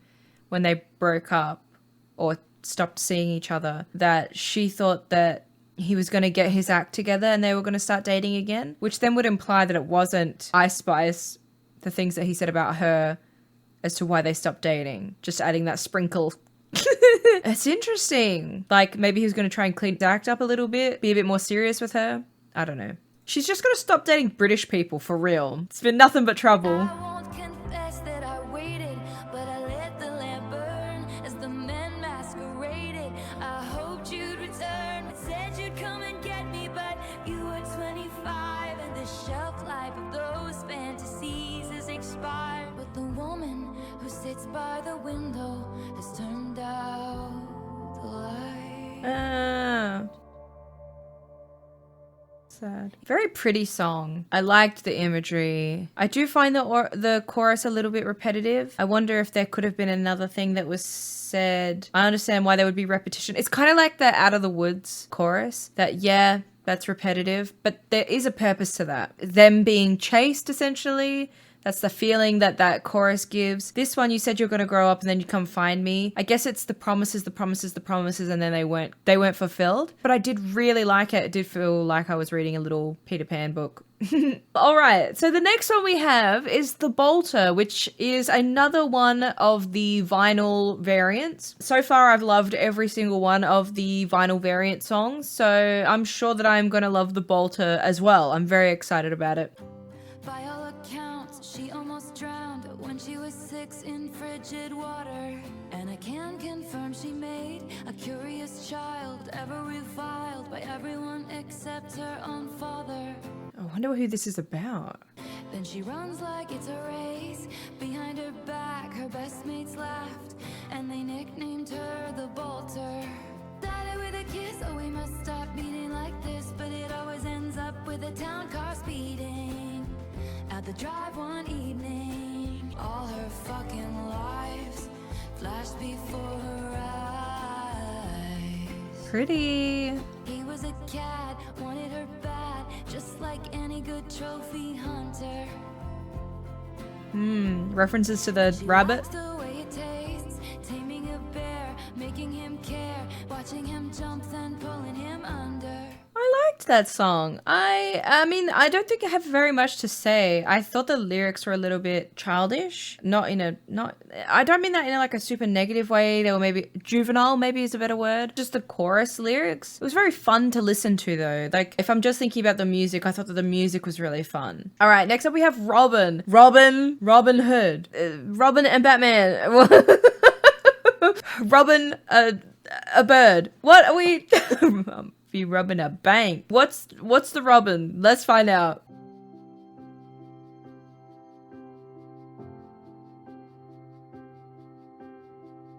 when they broke up or stopped seeing each other, that she thought that he was going to get his act together and they were going to start dating again, which then would imply that it wasn't Ice Spice, the things that he said about her as to why they stopped dating. Just adding that sprinkle. It's interesting. Like maybe he was going to try and clean his act up a little bit, be a bit more serious with her. I don't know. She's just got to stop dating British people for real. It's been nothing but trouble. I won't confess that I waited, but I let the lamp burn as the men masqueraded. I hoped you'd return, said you'd come and get me, but you were 25 and the shelf life of those fantasies has expired. But the woman who sits by the window has turned out the light. Sad. Very pretty song. I liked the imagery. I do find the chorus a little bit repetitive. I wonder if there could have been another thing that was said. I understand why there would be repetition. It's kind of like the Out of the Woods chorus. That, yeah, that's repetitive, but there is a purpose to that. Them being chased, essentially. That's the feeling that that chorus gives. This one, you said you're going to grow up and then you come find me. I guess it's the promises, and then they weren't fulfilled. But I did really like it. It did feel like I was reading a little Peter Pan book. All right. So the next one we have is The Bolter, which is another one of the vinyl variants. So far, I've loved every single one of the vinyl variant songs. So I'm sure that I'm going to love The Bolter as well. I'm very excited about it. By all accounts, she almost drowned when she was 6 in frigid water. And I can confirm she made a curious child, ever reviled by everyone except her own father. I wonder who this is about. Then she runs like it's a race. Behind her back, her best mates laughed, and they nicknamed her the Bolter. Started with a kiss, oh we must stop beating like this, but it always ends up with a town car speeding at the drive one evening. All her fucking lives flashed before her eyes. Pretty. He was a cat, wanted her bad, just like any good trophy hunter. References to the rabbit. Likes the way it tastes, taming a bear, making him care, watching him jump, then pulling him under. I liked that song. I mean, I don't think I have very much to say. I thought the lyrics were a little bit childish. I don't mean that in like a super negative way. They were maybe juvenile, maybe is a better word. Just the chorus lyrics. It was very fun to listen to though. Like if I'm just thinking about the music, I thought that the music was really fun. All right, next up we have Robin Hood. Robin and Batman. Robin, a bird. What are we? Be rubbing a bank. What's the Robin? Let's find out.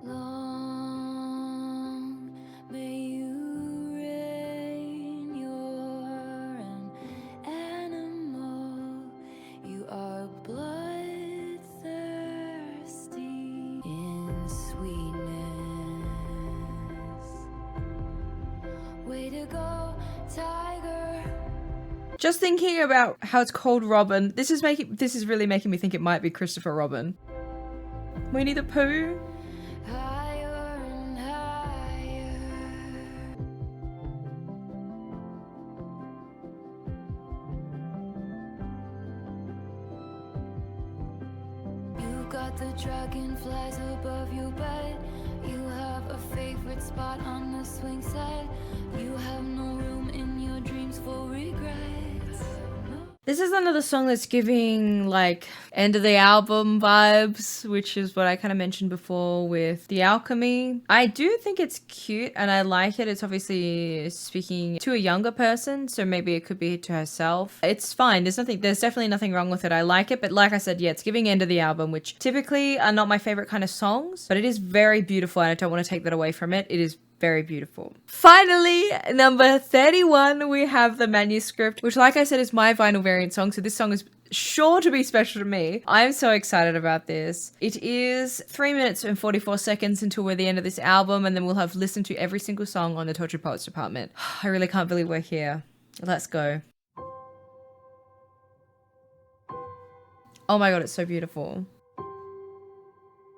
Long may you reign. You're an animal. You are bloodthirsty in sweetness. Way to go, tiger. Just thinking about how it's called Robin. This is really making me think it might be Christopher Robin. Winnie the Pooh. Higher and higher. You got the dragonflies above your bed. You have a favorite spot on the swing set. You have no room in your dreams for regrets. This is another song that's giving like end of the album vibes, which is what I kind of mentioned before with the Alchemy. I do think it's cute and I like it. It's obviously speaking to a younger person, so maybe it could be to herself. It's fine. There's definitely nothing wrong with it. I like it, but like I said, yeah, it's giving end of the album, which typically are not my favorite kind of songs, but it is very beautiful and I don't want to take that away from it. It is very beautiful. Finally, number 31, we have the Manuscript, which like I said is my vinyl variant song. So this song is sure to be special to me. I'm so excited about this. It is 3 minutes and 44 seconds until we're at the end of this album, and then we'll have listened to every single song on the Tortured Poets department. I really can't believe we're here. Let's go. Oh my god, it's so beautiful.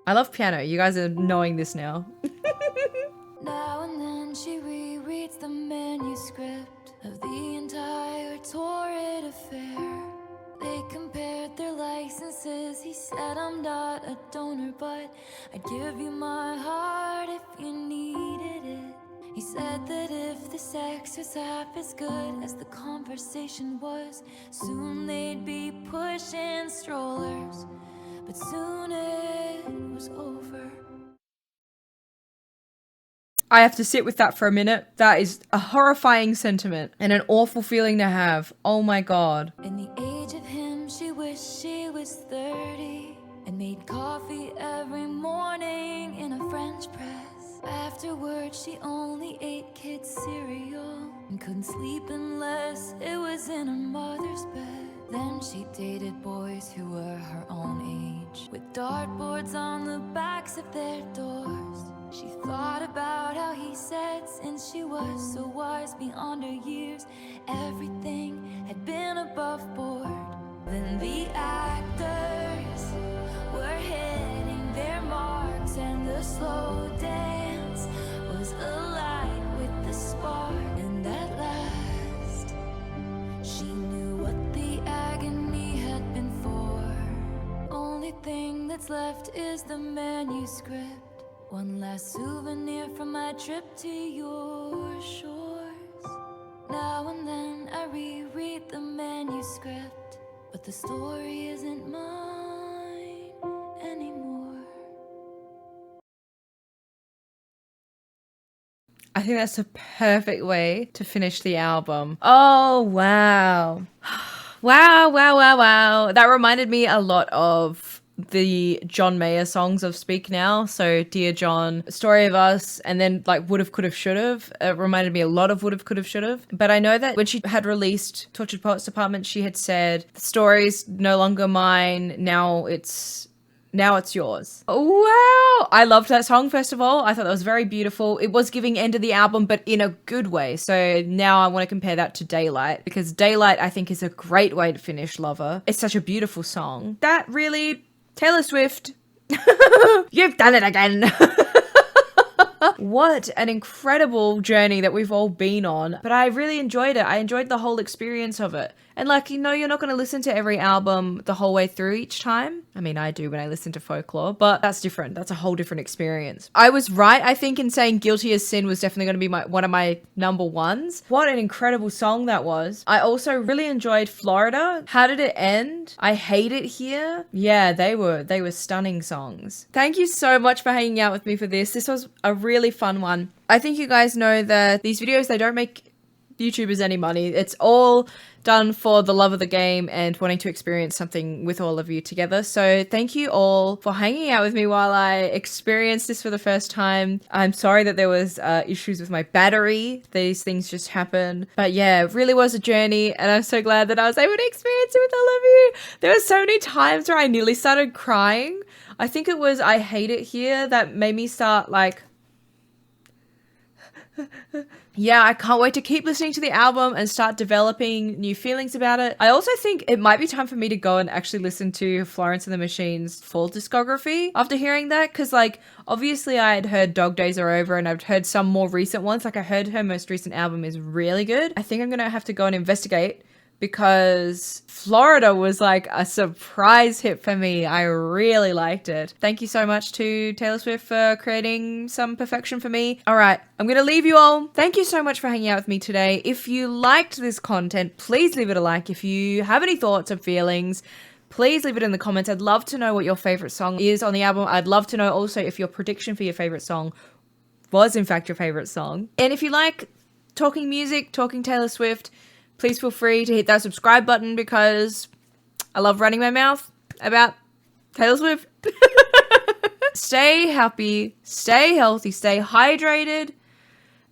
I love piano. You guys are knowing this now. Now and then she rereads the manuscript of the entire torrid affair. They compared their licenses. He said, I'm not a donor, but I'd give you my heart if you needed it. He said that if the sex was half as good as the conversation was, soon they'd be pushing strollers. But soon it was over. I have to sit with that for a minute. That is a horrifying sentiment and an awful feeling to have. Oh my god. In the age of him, she wished she was 30 and made coffee every morning in a French press. Afterwards, she only ate kids' cereal and couldn't sleep unless it was in her mother's bed. Then she dated boys who were her own age, with dartboards on the backs of their doors. She thought about how he said, since she was so wise beyond her years, everything had been above board. Then the actors were hitting their marks, and the slow dance was alight with the spark. And at last, she knew what the agony had been for. Only thing that's left is the manuscript. One last souvenir from my trip to your shores. Now and then I reread the manuscript, but the story isn't mine anymore. I think that's a perfect way to finish the album. Oh, wow. Wow. That reminded me a lot of the John Mayer songs of Speak Now. So Dear John, Story of Us, and then like Would've, Could've, Should've. It reminded me a lot of Would've, Could've, Should've. But I know that when she had released Tortured Poets Department, she had said, the story's no longer mine. Now it's Now It's Yours. Wow. I loved that song, first of all. I thought that was very beautiful. It was giving end of the album, but in a good way. So now I want to compare that to Daylight, because Daylight, I think, is a great way to finish Lover. It's such a beautiful song. That really, Taylor Swift, you've done it again. What an incredible journey that we've all been on. But I really enjoyed it. I enjoyed the whole experience of it. And like, you know, you're not going to listen to every album the whole way through each time. I mean, I do when I listen to Folklore, but that's different. That's a whole different experience. I was right, I think, in saying Guilty as Sin was definitely going to be one of my number ones. What an incredible song that was. I also really enjoyed Florida. How Did It End? I Hate It Here. Yeah, they were stunning songs. Thank you so much for hanging out with me for this. This was a really fun one. I think you guys know that these videos, they don't make YouTubers any money. It's all done for the love of the game and wanting to experience something with all of you together. So thank you all for hanging out with me while I experienced this for the first time. I'm sorry that there was issues with my battery. These things just happen. But yeah, it really was a journey, and I'm so glad that I was able to experience it with all of you. There were so many times where I nearly started crying. I think it was I Hate It Here that made me start like... Yeah, I can't wait to keep listening to the album and start developing new feelings about it. I also think it might be time for me to go and actually listen to Florence and the Machine's full discography after hearing that, because like obviously I had heard Dog Days Are Over and I've heard some more recent ones. Like I heard her most recent album is really good. I think I'm gonna have to go and investigate, because Florida was like a surprise hit for me. I really liked it. Thank you so much to Taylor Swift for creating some perfection for me. All right, I'm going to leave you all. Thank you so much for hanging out with me today. If you liked this content, please leave it a like. If you have any thoughts or feelings, please leave it in the comments. I'd love to know what your favorite song is on the album. I'd love to know also if your prediction for your favorite song was in fact your favorite song. And if you like talking music, talking Taylor Swift, please feel free to hit that subscribe button, because I love running my mouth about Taylor Swift. Stay happy, stay healthy, stay hydrated,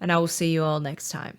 and I will see you all next time.